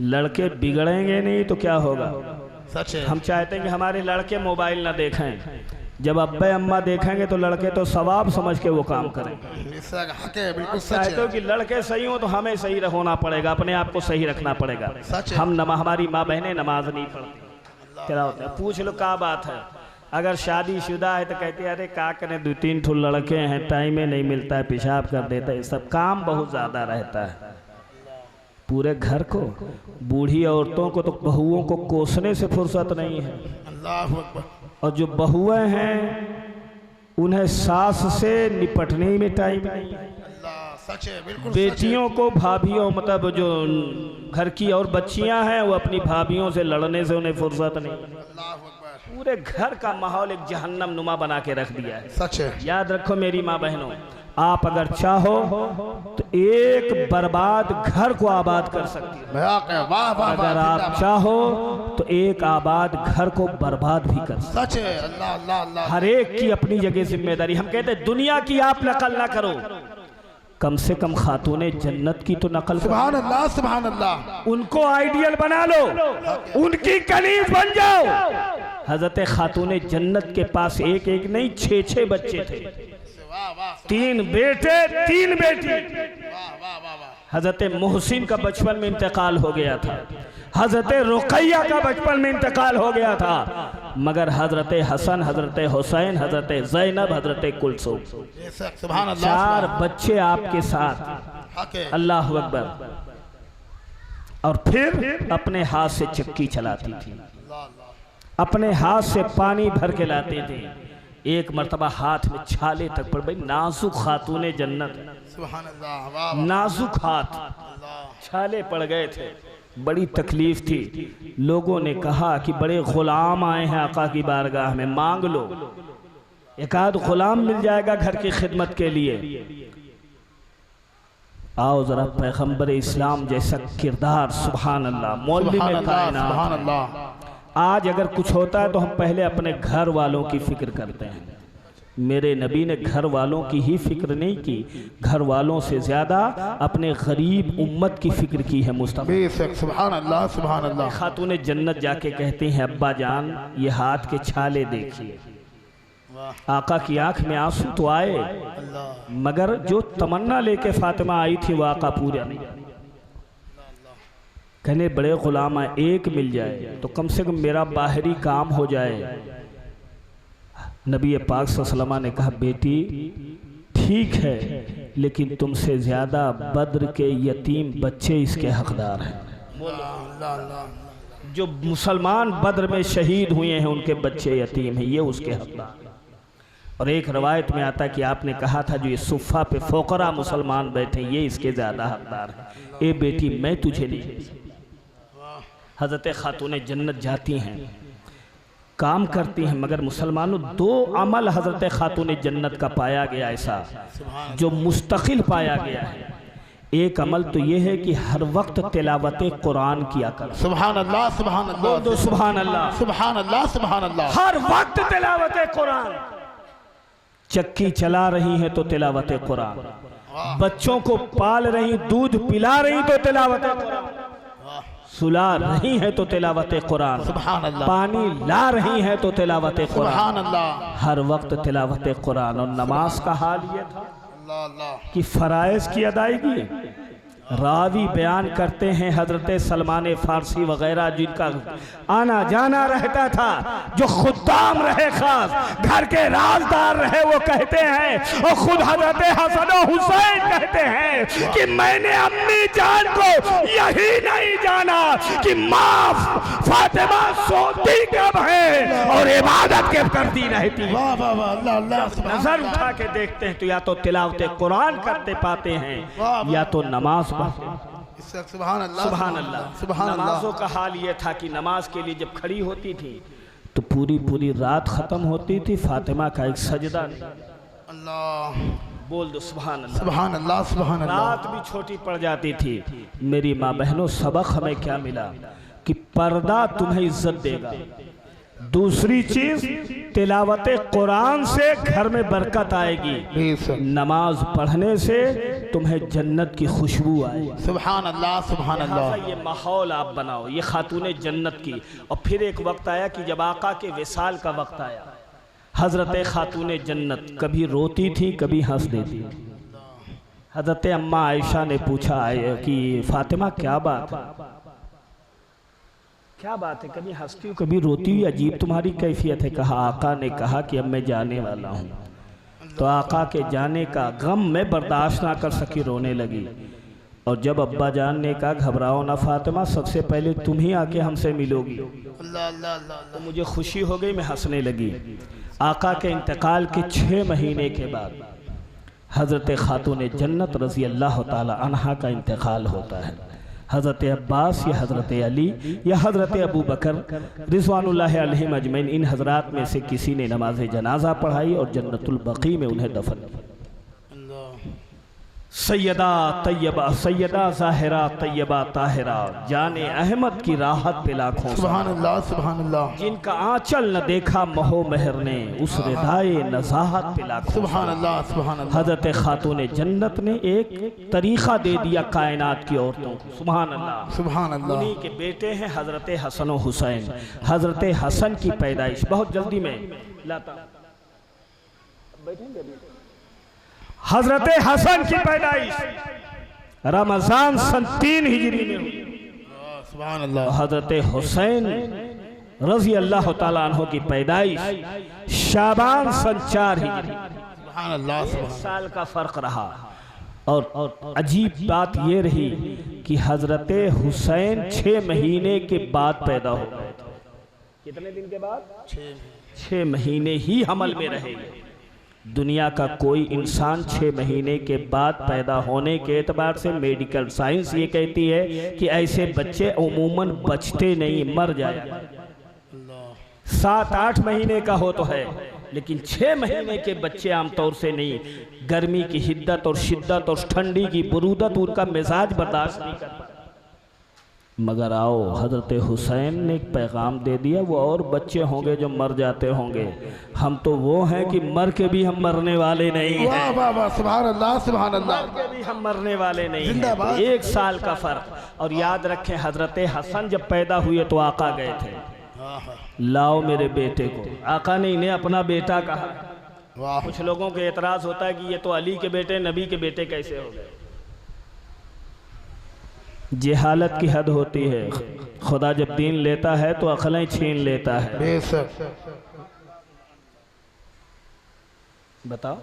लड़के बिगड़ेंगे नहीं तो क्या होगा? सच है। हम चाहते हैं कि हमारे लड़के मोबाइल ना देखें, जब अब्बे अम्मा देखेंगे तो लड़के तो सवाब समझ के वो काम करेंगे। बिल्कुल सच चाहते हो है। कि लड़के सही हो तो हमें सही होना पड़ेगा, अपने आप को सही रखना पड़ेगा। सच है। हम हमारी माँ बहनें नमाज नहीं पढ़ती, क्या होता है? पूछ लो क्या बात है। अगर शादीशुदा है तो कहते हैं अरे क्या करें, 2-3 ठो लड़के हैं, टाइम ही नहीं मिलता है, पेशाब कर देता है, सब काम बहुत ज़्यादा रहता है। पूरे घर को, बूढ़ी औरतों को तो बहुओं को कोसने से फुर्सत नहीं है। अल्लाह अकबर। और जो बहुएं हैं उन्हें सास से निपटने में टाइम नहीं। अल्लाह, सच है, बिल्कुल बेटियों को भाभियों, मतलब जो घर की और बच्चियां हैं वो अपनी भाभियों से लड़ने से उन्हें फुर्सत नहीं। अल्लाह अकबर। पूरे घर का माहौल एक जहन्नम नुमा बना के रख दिया है। सच है। याद रखो मेरी माँ बहनों, आप अगर चाहो तो एक बर्बाद घर को आबाद कर सकती है। वाह वाह वाह। अगर आप चाहो तो एक आबाद घर को बर्बाद भी कर सकते। सच है। अल्लाह अल्लाह अल्लाह। हर एक की अपनी जगह जिम्मेदारी। हम कहते हैं दुनिया की आप नकल ना करो, कम से कम खातूने जन्नत की तो नकल करो। सुभान अल्लाह सुभान अल्लाह। उनको आइडियल बना लो, उनकी कनीज बन जाओ। हजरत खातूने जन्नत के पास एक एक नहीं 6-6 बच्चे थे, 3 बेटे 3 बेटी। हजरत मोहसिन का बचपन में इंतकाल हो गया था, हजरत रुकैया का बचपन में इंतकाल हो गया था, मगर हजरत हसन, हजरत हुसैन, हजरत जैनब, हजरत कुलसूम, सुभान अल्लाह। 4 बच्चे आपके साथ। अल्लाह अकबर। और फिर अपने हाथ से चक्की चलाती थी, अपने हाथ से पानी भर के लाते थे। एक मर्तबा हाथ में छाले तक पड़ गई। नाजुक खातूने जन्नत, सुभान अल्लाह। नाजुक हाथ, छाले पड़ गए थे, बड़ी तकलीफ थी। लोगों ने कहा कि बड़े गुलाम आए हैं आका की बारगाह में, मांग लो, एक आध गुलाम मिल जाएगा घर की खिदमत के लिए। आओ जरा पैगंबर इस्लाम जैसा किरदार, सुभान अल्लाह, मौलवी में कायनात। सुभान अल्लाह। आज अगर कुछ होता है तो हम पहले अपने घर वालों की फिक्र करते हैं। मेरे नबी ने घर वालों की ही फिक्र नहीं की, घर वालों से ज्यादा अपने गरीब उम्मत की फिक्र की है मुस्तफा। सुभान अल्लाह सुभान अल्लाह। खातूने जन्नत जाके कहती हैं अब्बा जान ये हाथ के छाले देखिए। आका की आंख में आंसू तो आए, मगर जो तमन्ना लेके फातिमा आई थी वो आका पूरा नहीं। कहने बड़े गुलाम है, एक मिल जाए तो कम से कम मेरा बाहरी काम हो जाए। नबी पाक सल्लल्लाहु अलैहि वसल्लम ने कहा बेटी ठीक है, लेकिन तुमसे ज्यादा बद्र के यतीम बच्चे इसके हकदार हैं। अल्लाह अल्लाह। जो मुसलमान बद्र में शहीद हुए हैं उनके बच्चे यतीम हैं, ये उसके हकदार। और एक रवायत में आता है कि आपने कहा था जो ये सुफ़ा पे फ़ोकरा मुसलमान बैठे ये इसके ज़्यादा हकदार हैं। ए बेटी मैं तुझे नहीं। हज़रत खातून जन्नत जाती हैं, काम करती हैं, मगर मुसलमानों दो अमल हज़रत खातून जन्नत का पाया गया ऐसा जो मुस्तकिल पाया गया है। एक अमल तो ये है कि हर वक्त तिलावत कुरान किया कर। सुभान अल्लाह सुभान अल्लाह। बोल दो सुभान अल्लाह। सुभान अल्लाह सुभान अल्लाह। हर वक्त तिलावत कुरान। चक्की चला रही है तो तिलावत कुरान, बच्चों को पाल रही, दूध पिला रही तो तिलावत कुरान, सुला रही है तो तिलावत कुरान, सुभान अल्लाह। पानी ला रही है तो तिलावत कुरान, सुभान अल्लाह। हर वक्त तिलावत कुरान। और नमाज का हाल ये था अल्लाह अल्लाह कि फराइज की अदायगी। रावी बयान करते हैं हजरत सलमान फारसी वगैरह जिनका आना जाना रहता था, जो खुद्दाम रहे, खास घर के राजदार रहे, वो कहते हैं और खुद हजरत हसन और हुसैन कहते हैं कि मैंने अम्मी जान को यही नहीं जाना कि माँ फातिमा सोती कब है और इबादत कब करती रहती है। वाह वाह वाह। अल्लाह अल्लाह। नजर उठा के देखते हैं तो या तो तिलावत कुरान करते पाते हैं या तो नमाज पढ़ते। सुभान अल्लाह सुभान अल्लाह। सुभान अल्लाह। नमाजों का हाल ये था कि नमाज के लिए जब खड़ी होती थी तो पूरी पूरी रात खत्म होती थी, फातिमा का एक सजदा नहीं। अल्लाह। बोल दो सुभान अल्लाह। सुभान अल्लाह सुभान अल्लाह। रात भी छोटी पड़ जाती थी। मेरी माँ बहनों, सबक हमें क्या मिला कि पर्दा तुम्हें इज्जत देगा। दूसरी चीज तिलावत कुरान से घर में बरकत आएगी, नमाज पढ़ने से तुम्हें जन्नत की खुशबू आएगी। सुभान अल्लाह सुभान अल्लाह। ये माहौल आप बनाओ, ये खातून जन्नत की। और फिर एक वक्त आया कि जब आका के विसाल का वक्त आया, हजरत खातून जन्नत कभी रोती थी कभी हंस देती। हजरत अम्मा आयशा ने पूछा कि फातिमा क्या बात है, क्या बात है, कभी हंसती हो कभी रोती हुई, अजीब तुम्हारी कैफियत है। कहा आका ने कहा कि अब मैं जाने वाला हूँ। तो आका के जाने का गम में बर्दाश्त ना कर सकी, रोने लगी। और जब अब्बा जान ने कहा घबराओ ना फातिमा, सबसे पहले तुम ही आके हमसे मिलोगी, तो मुझे खुशी हो गई, मैं हंसने लगी। आका के इंतकाल के 6 महीने के बाद हज़रत खातून जन्नत रज़ी अल्लाह ताला अन्हा का इंतकाल होता है। हज़रत अब्बास या हज़रत अली या हज़रत अबू बकर रिज़वानुल्लाहि अलैहिम अजमैन, इन हज़रात में से किसी ने नमाज जनाजा पढ़ाई और जन्नतुल बकी में उन्हें दफन किया। सैयदा तैयबा, सैयदा ज़ाहिरा तैयबा ताहिरा, जाने अहमद की राहत पे लाखों सुभान अल्लाह सुभान अल्लाह। जिनका आंचल न देखा महो मेहर ने, उस रिदाए नज़ाहत पे लाखों सुभान अल्लाह सुभान अल्लाह। हज़रत खातून जन्नत ने एक तरीक़ा दे दिया कायनात की औरतों को। सुभान अल्लाह सुभान अल्लाह। उन्हीं के बेटे हैं हज़रत हसन और हुसैन। हज़रत हसन की पैदाइश बहुत जल्दी में लाता, हज़रत हसन की पैदाइश रमज़ान सन 3 हिजरी में हुई। सुभान अल्लाह। हज़रत हुसैन रज़ी अल्लाह ताला अन्हु की पैदाइश शाबान सन 4 हिजरी। सुभान अल्लाह। 1 साल का फ़र्क रहा। और अजीब बात ये रही कि हज़रत हुसैन 6 महीने के बाद पैदा हो गए थे। कितने दिन के बाद? 6 महीने ही हमल में रहेंगे। दुनिया का कोई इंसान 6 महीने के बाद पैदा होने के एतबार से मेडिकल साइंस ये कहती है कि ऐसे बच्चे उमूमन बचते नहीं, मर जाएगा। 7-8 महीने का हो तो है, लेकिन 6 महीने के बच्चे आमतौर से नहीं। गर्मी की हिद्दत और शिद्दत और ठंडी की बुरूदत उनका मिजाज बर्दाश्त नहीं करता। मगर आओ, हज़रत हुसैन ने एक पैगाम दे दिया, वो और बच्चे होंगे जो मर जाते होंगे, हम तो वो हैं कि मर के भी हम मरने वाले नहीं हैं। वाह वाह वाह। सुभान अल्लाह सुभान अल्लाह। मर के भी हम मरने वाले नहीं हैं। जिंदाबाद। 1 साल का फ़र्क। और याद रखें, हज़रत हसन जब पैदा हुए तो आका गए थे, लाओ मेरे बेटे को। आका ने इन्हें अपना बेटा कहा। वाह। कुछ लोगों के एतराज़ होता है कि ये तो अली के बेटे, नबी के बेटे कैसे हो गए। जहालत की हद होती है। खुदा जब दीन लेता है तो अक्लें छीन लेता है। बेशक। बताओ।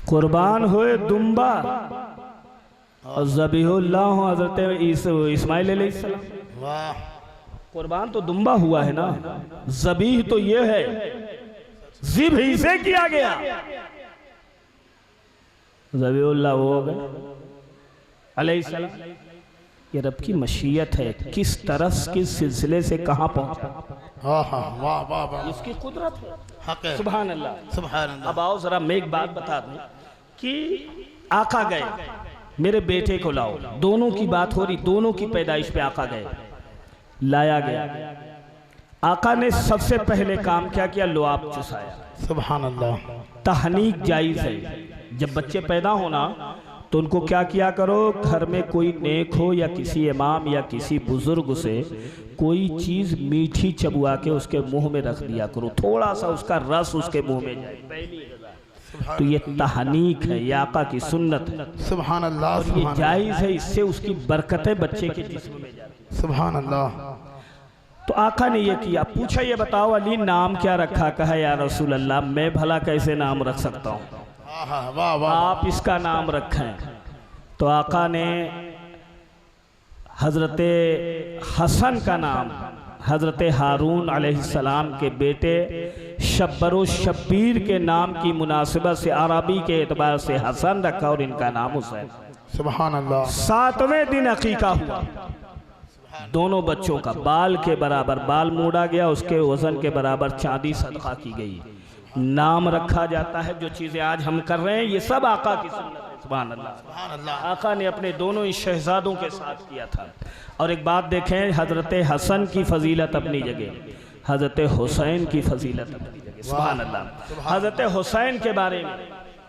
कुर्बान हुए दुम्बा और ज़बीहुल्लाह हज़रत इस्माइल अलैहिस्सलाम। वाह कुर्बान तो दुम्बा हुआ है ना, ज़बीह तो ये है, ज़िब्ह इसे किया गया। ज़बीहुल्लाह वो हो गए अलैहिस्सलाम। ये रब की मशीयत है, किस तरह किस सिलसिले से कहाँ पहुंचा, वाह वाह वाह वाह, इसकी कुदरत है। हक है, सुभान अल्लाह। सुभान अल्लाह। अब आओ जरा मैं एक बात बता दूं कि आका गए, मेरे बेटे को लाओ, दोनों की बात हो रही, दोनों की पैदाइश पे आका गए, लाया गया। आका ने सबसे पहले काम क्या किया, लुआब चुसाया। सुभान अल्लाह। तहनीक जायज़ है, जब बच्चे पैदा होना तो उनको क्या किया करो, घर में कोई नेक हो या किसी इमाम या किसी बुजुर्ग से कोई चीज़ मीठी चबुआ के उसके मुंह में रख दिया करो, थोड़ा सा उसका रस उसके मुंह में जाए। तो ये तहनीक है, ये आका की सुन्नत है। सुभान अल्लाह। और ये जायज़ है, इससे उसकी बरकतें बच्चे के जिस्म में जाती। सुभान अल्लाह। तो आका ने ये किया, पूछा ये बताओ अली नाम क्या रखा? कहा या रसूल अल्लाह मैं भला कैसे नाम रख सकता हूँ, वाह वाह, आप इसका नाम रखें। तो आका ने हज़रत हसन का नाम हज़रत हारून अलैहिस्सलाम के बेटे शब्बरो शब्बीर के नाम की मुनासिबत से अरबी के एतबार से हसन रखा और इनका नाम हुसैन। सुभान अल्लाह। 7वें दिन अकीका हुआ, दोनों बच्चों का बाल के बराबर बाल मोड़ा गया, उसके वजन के बराबर चांदी सदका की गई, नाम रखा जाता है। जो चीज़ें आज हम कर रहे हैं ये सब आका की सुन्नत है। सुभान अल्लाह। आका ने अपने दोनों इस शहजादों के साथ किया था। और एक बात देखें, हज़रत हसन की फजीलत अपनी जगह, हज़रत हुसैन की फजीलत अपनी जगह। सुभान अल्लाह। हज़रत हुसैन के बारे में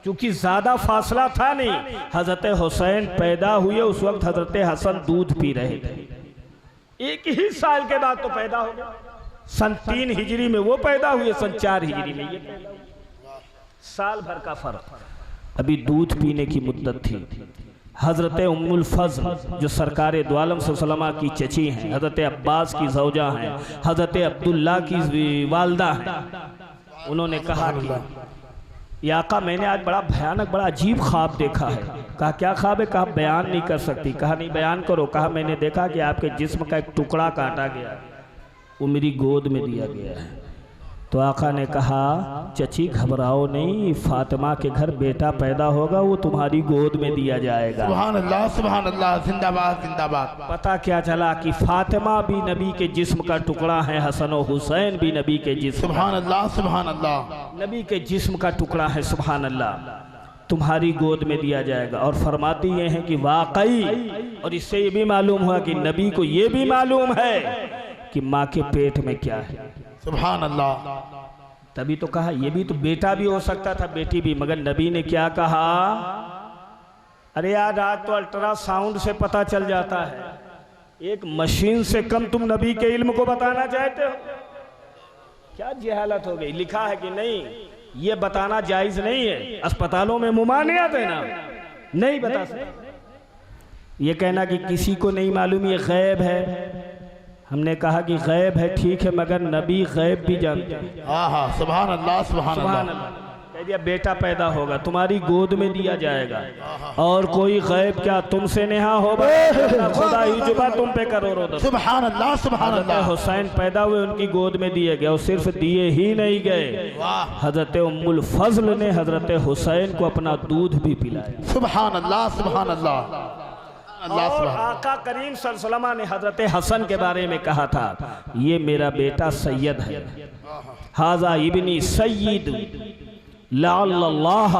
क्योंकि ज़्यादा फासला था नहीं, हज़रत हुसैन पैदा हुए उस वक्त हज़रत हसन दूध पी रहे थे, एक ही साल के बाद तो पैदा हो गया। सन 3 हिजरी में वो पैदा हुए, सन 4 हिजरी में ये पैदा हुए, साल भर का फर्क। अभी दूध पीने की मुद्दत थी। हज़रत उम्मुल फज़ल जो सरकार दो आलम सल्लल्लाहु अलैहि वसल्लम की चची हैं, हज़रत अब्बास की ज़ौजा हैं, हज़रत अब्दुल्ला की वालदा हैं, उन्होंने कहा कि या आका मैंने आज बड़ा भयानक बड़ा अजीब ख्वाब देखा है। कहा क्या ख्वाब है? कहा बयान नहीं कर सकती। कहा नहीं बयान करो। कहा मैंने देखा कि आपके जिस्म का एक टुकड़ा काटा गया, वो मेरी गोद में दिया गया है। तो आका ने कहा चची घबराओ नहीं, फातिमा के घर बेटा पैदा होगा, वो तुम्हारी गोद में दिया जाएगा। सुभान अल्लाह, सुभान अल्लाह, जिंदाबाद जिंदाबाद। पता क्या चला कि फातिमा भी नबी के जिस्म का टुकड़ा है, हसन और हुसैन भी नबी के जिस्म, सुभान अल्लाह, सुभान अल्लाह, नबी के जिस्म का टुकड़ा है। सुभान अल्लाह, तुम्हारी गोद में दिया जाएगा। और फरमाती ये हैं कि वाकई, और इससे ये भी मालूम हुआ कि नबी को ये भी मालूम है कि माँ के पेट में क्या है। सुभान अल्लाह। तभी तो कहा ये भी तो बेटा भी हो सकता था, बेटी भी, मगर नबी ने क्या कहा? अरे यार आज तो अल्ट्रासाउंड से पता चल जाता है, एक मशीन से कम तुम नबी के इल्म को बताना चाहते हो? क्या जहालत हो गई। लिखा है कि नहीं ये बताना जायज नहीं है, अस्पतालों में मुमानियत है ना, नहीं बता सकते। ये कहना कि किसी को नहीं मालूम ये गैब है, हमने कहा कि गैब है ठीक है, मगर नबी गैब भी जानते हैं। हाँ, सुभान अल्लाह, सुभान अल्लाह। कह दिया बेटा पैदा होगा, तुम्हारी गोद में दिया जाएगा, और कोई गैब क्या तुमसे नेहा होगा, खुदा ही जुबा तुम पे करोड़ों। सुभान अल्लाह, सुभान अल्लाह। हुसैन पैदा हुए, उनकी गोद में दिए गए, और सिर्फ दिए ही नहीं गए, हजरत उम्मुल फजल ने हजरत हुसैन को अपना दूध भी पिलाया। सुभान अल्लाह, सुभान अल्लाह। और आका करीम सल्लल्लाहु अलैहि वसल्लम ने हजरत हसन के बारे में कहा था ये मेरा बेटा सैयद है, हाजा इब्नी सय्यद लअल्लाह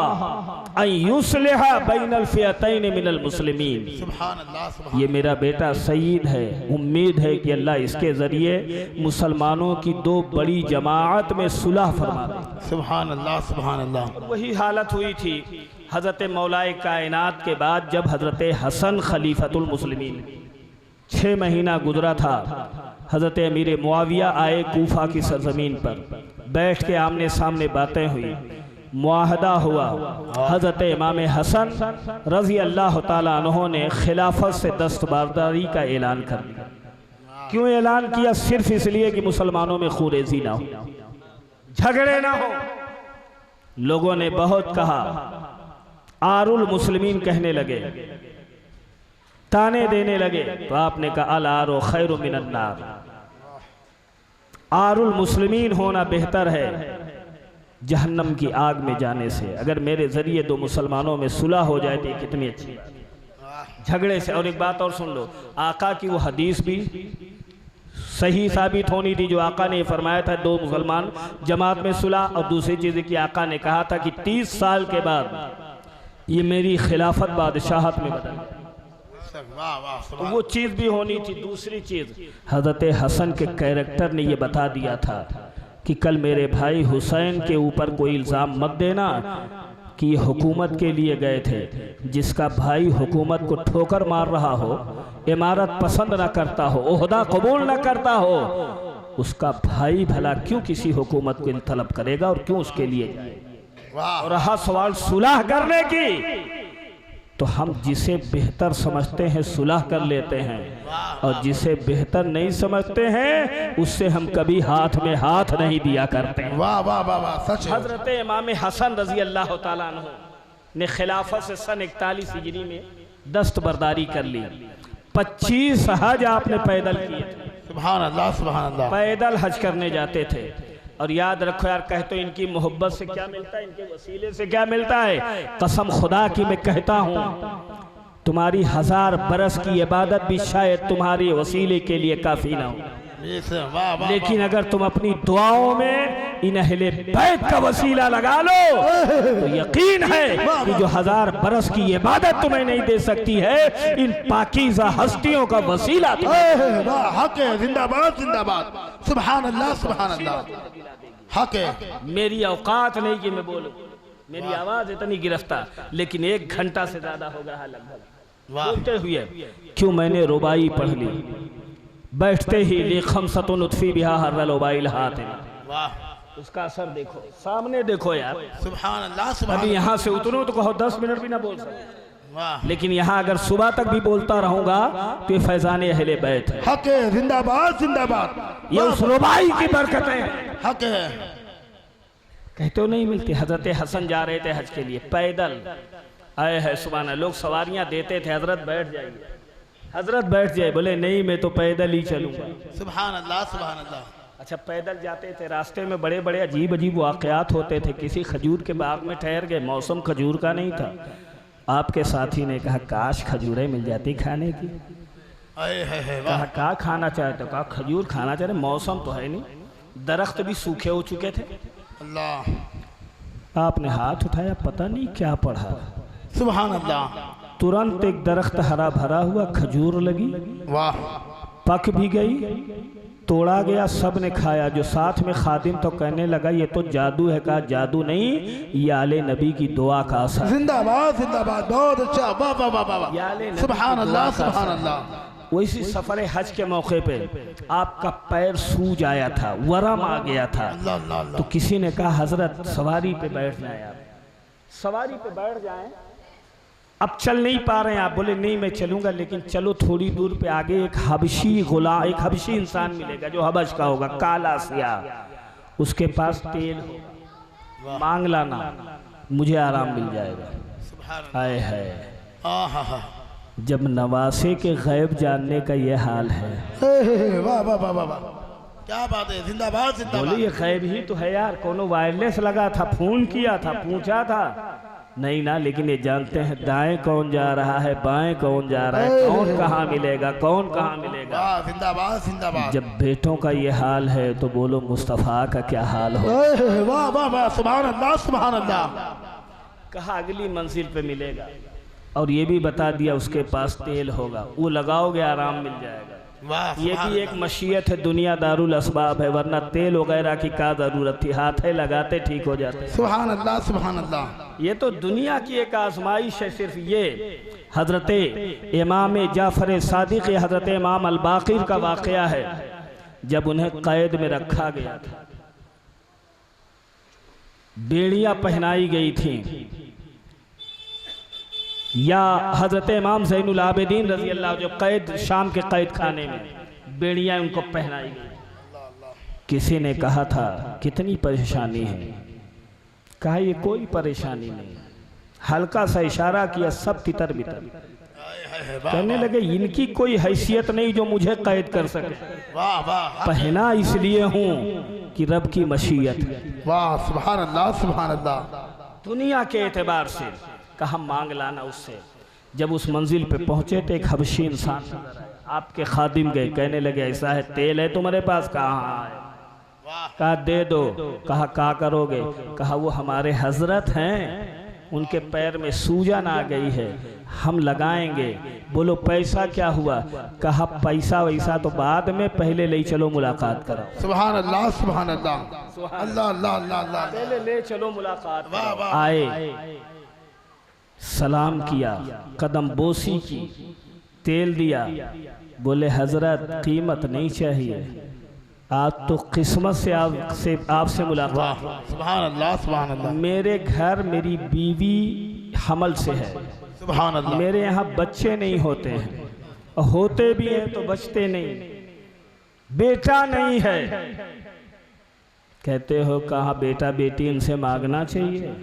अन युस्लिहा बैनल फियतैन मिनल मुस्लिमीन। सुभान अल्लाह। ये मेरा बेटा सईद है, उम्मीद है कि अल्लाह इसके ज़रिए मुसलमानों की दो बड़ी जमाअत में सुलह फरमा दे। सुभान अल्लाह, सुभान अल्लाह। वही हालत हुई थी हज़रत मौलाए कायनात के बाद, जब हज़रत हसन खलीफतुल मुस्लिमीन 6 महीना गुजरा था, हज़रत अमीर मुआविया आए कूफा की सरजमीन पर, बैठ के आमने सामने बातें हुई, मुआहदा हुआ। हज़रत इमाम हसन रज़ी अल्लाह ताला अन्हो ने खिलाफत से दस्तबरदारी का ऐलान कर दिया। क्यों ऐलान किया? सिर्फ इसलिए कि मुसलमानों में खूरेज़ी ना हो, झगड़े ना हो। लोगों ने बहुत कहा आरुल मुस्लिमीन कहने लगे, ताने देने लगे। तो आपने कहा अल आरो खैरु मिनन नार, आरुल मुस्लिमीन होना बेहतर है जहन्नम की आग में जाने से। अगर मेरे जरिए दो मुसलमानों में सुलह हो जाए तो ये कितनी अच्छी बात, झगड़े से। और एक बात और सुन लो, आका की वो हदीस भी सही साबित होनी थी जो आका ने फरमाया था दो मुसलमान जमात में सुलह। और दूसरी चीज़ कि आका ने कहा था कि 30 साल के बाद ये मेरी खिलाफत बादशाहत में बदल, तो वो चीज़ भी होनी थी। दूसरी चीज़, हज़रत हसन के कैरेक्टर ने ये बता दिया था कि कल मेरे भाई हुसैन के ऊपर कोई इल्ज़ाम मत देना कि ये हुकूमत के लिए गए थे। जिसका भाई हुकूमत को ठोकर मार रहा हो, इमारत पसंद ना करता हो, ओहदा कबूल ना करता हो, उसका भाई भला क्यों किसी हुकूमत को तलब करेगा और क्यों उसके लिए जाए। और रहा सवाल सुलह करने की, तो हम जिसे बेहतर समझते हैं सुलह कर लेते हैं, और जिसे बेहतर नहीं समझते हैं उससे हम कभी हाथ में हाथ नहीं दिया करते हैं। वाह वाह वाह वाह, सच है। हजरत इमाम हसन रजी अल्लाह ताला अन्हु ने खिलाफत से सन 41 हिजरी में दस्तबरदारी कर ली। 25 हज आपने पैदल किए थे। सुभान अल्लाह सुभान अल्लाह। पैदल हज करने जाते थे। और याद रखो यार, कह तो इनकी मोहब्बत से क्या मिलता है, इनके वसीले से क्या मिलता है। कसम खुदा की मैं कहता हूँ, तुम्हारी 1000 बरस की इबादत भी शायद तुम्हारे वसीले के लिए काफी ना हो, लेकिन अगर तुम अपनी दुआओं में इन अहले बैत का वसीला लगा लो तो यकीन है कि जो 1000 बरस की इबादत तुम्हें नहीं दे सकती है, इन पाकीज़ा हस्तियों का वसीला हक है। जिंदाबाद जिंदाबाद, सुभान अल्लाह सुभान अल्लाह। हक है। मेरी औकात नहीं कि मैं बोलूं, मेरी आवाज इतनी गिरफ्तार, लेकिन 1 घंटा से ज्यादा हो गया लगभग बोलते हुए। क्यों मैंने रुबाई पढ़ ली, बैठते ही लेखम सतुन उत्फी बिहा हर रुबाइल हाथ है। वाह, उसका असर देखो, सामने देखो यार। सुभान अल्लाह सुभान। अभी यहाँ से उतरो तो कहो 10 मिनट भी ना बोल सकते, लेकिन यहाँ अगर सुबह तक भी बोलता रहूंगा तो ये फैजान अहले बैत है। हक है। जिंदाबाद जिंदाबाद। ये उस रुबाई की बरकतें। हक है। कहते हो नहीं मिलती। हजरत हसन जा रहे थे हज के लिए पैदल, आए है सुबह, लोग सवारियां देते थे, हजरत बैठ जाइए, हजरत बैठ जाए, बोले नहीं मैं तो पैदल ही चलूंगा। सुभान अल्लाह सुभान अल्लाह। अच्छा, पैदल जाते थे, रास्ते में बड़े बड़े अजीब अजीब वाकयात होते थे। किसी खजूर के बाग में ठहर गए, मौसम खजूर का नहीं था। आपके साथी ने कहा काश खजूरें मिल जाती खाने की। कहा क्या खाना चाहते हो? कहा खजूर खाना चाहते, मौसम तो है नहीं, दरख्त भी सूखे हो चुके थे। अल्लाह। आपने हाथ उठाया, पता नहीं क्या पढ़ा, सुभान अल्लाह। तुरंत एक दरख्त हरा भरा हुआ, खजूर लगी, वाह, पक भी गई, तोड़ा गया, सब ने खाया। जो साथ में खादिम तो कहने लगा ये तो जादू है। कहा जादू नहीं, ये आले नबी की दुआ का असर। जिंदाबाद जिंदाबाद, बहुत अच्छा, वाह वाह वाह वाह, सुभान अल्लाह सुभान अल्लाह। वैसी सफर हज के मौके पे आपका पैर सूज आया था, वरम आ गया था, तो किसी ने कहा हजरत सवारी पे बैठ जाए, आप सवारी पे बैठ जाएं, अब चल नहीं पा रहे हैं आप। बोले नहीं मैं चलूंगा, लेकिन चलो थोड़ी दूर पे आगे एक हबशी गुलाम, एक हबशी इंसान मिलेगा जो हबश का होगा, काला सियाह, उसके पास तेल होगा, मांग लाना, मुझे आराम मिल जाएगा। हाय है, जब नवासे के गैब जानने का ये हाल है। वाह वाह वाह वाह, क्या बात है, जिंदाबाद जिंदाबाद। बोले ये गैब ही तो है यार, कोनो वायरलेस लगा था, फोन किया था, पूछा था, नहीं ना, लेकिन ये जानते हैं दाएं कौन जा रहा है, बाएं कौन जा रहा है, कौन कहाँ मिलेगा, कौन कहाँ मिलेगा। जिंदाबाद जिंदाबाद। जब बेटों का ये हाल है तो बोलो मुस्तफ़ा का क्या हाल हो। वाह वाह वाह, सुभान अल्लाह सुभान अल्लाह। कहा अगली मंजिल पे मिलेगा, और ये भी बता दिया उसके पास तेल होगा, वो लगाओगे आराम मिल जाएगा। ये भी एक मशीयत है, दुनिया दारुल असबाब है, वरना तेल वगैरह की क्या जरूरत थी, हाथे लगाते ठीक हो जाते। सुभान अल्लाह सुभान अल्लाह। ये तो दुनिया की एक आजमाइश है सिर्फ। ये हजरत इमाम जाफर सादिक, हजरत इमाम अल बाकिर का वाकया है, जब उन्हें कैद में रखा गया था, बेड़ियां पहनाई गई थी, या हजरत इमाम ज़ैनुल आबिदीन रजी अल्लाह जो कैद, शाम के कैद खाने में बेड़ियां उनको पहनाई गई। किसी ने कहा था कितनी परेशानी है, कहा ये कोई परेशानी नहीं, हल्का सा इशारा किया, सब तितर बितर। कहने लगे इनकी कोई हैसियत नहीं जो मुझे कैद कर सके। वाह वाह पहना इसलिए हूँ कि रब की मशीयत है। वाह, सुभान अल्लाह सुभान अल्लाह। दुनिया के एतबार से कहा मांग लाना उससे। जब उस मंजिल पे पहुंचे तो एक हबशी इंसान नजर आया। आपके खादिम गए, कहने लगे ऐसा है, तेल है तुम्हारे पास? कहाँ है? कहा दे दो। कहा क्या करोगे? कहा वो हमारे हजरत हैं, उनके पैर में सूजन आ गई है, हम लगाएंगे। बोलो पैसा क्या हुआ? कहा पैसा वैसा तो बाद में, पहले ले चलो मुलाकात कराओ। सुभान अल्लाह सुभान अल्लाह। अल्लाह अल्लाह अल्लाह अल्लाह। पहले ले चलो मुलाकात कराओ। आए, सलाम किया, कदम बोसी की, तेल दिया। बोले हजरत कीमत नहीं चाहिए, आज तो किस्मत से आपसे मुलाकात। सुभान अल्लाह सुभान अल्लाह। मेरे घर मेरी बीवी हमल से है, सुभान अल्लाह। मेरे यहाँ बच्चे नहीं होते हैं, होते भी हैं तो बचते नहीं, बेटा नहीं है। कहते हो कहाँ बेटा बेटी, इनसे मांगना चाहिए।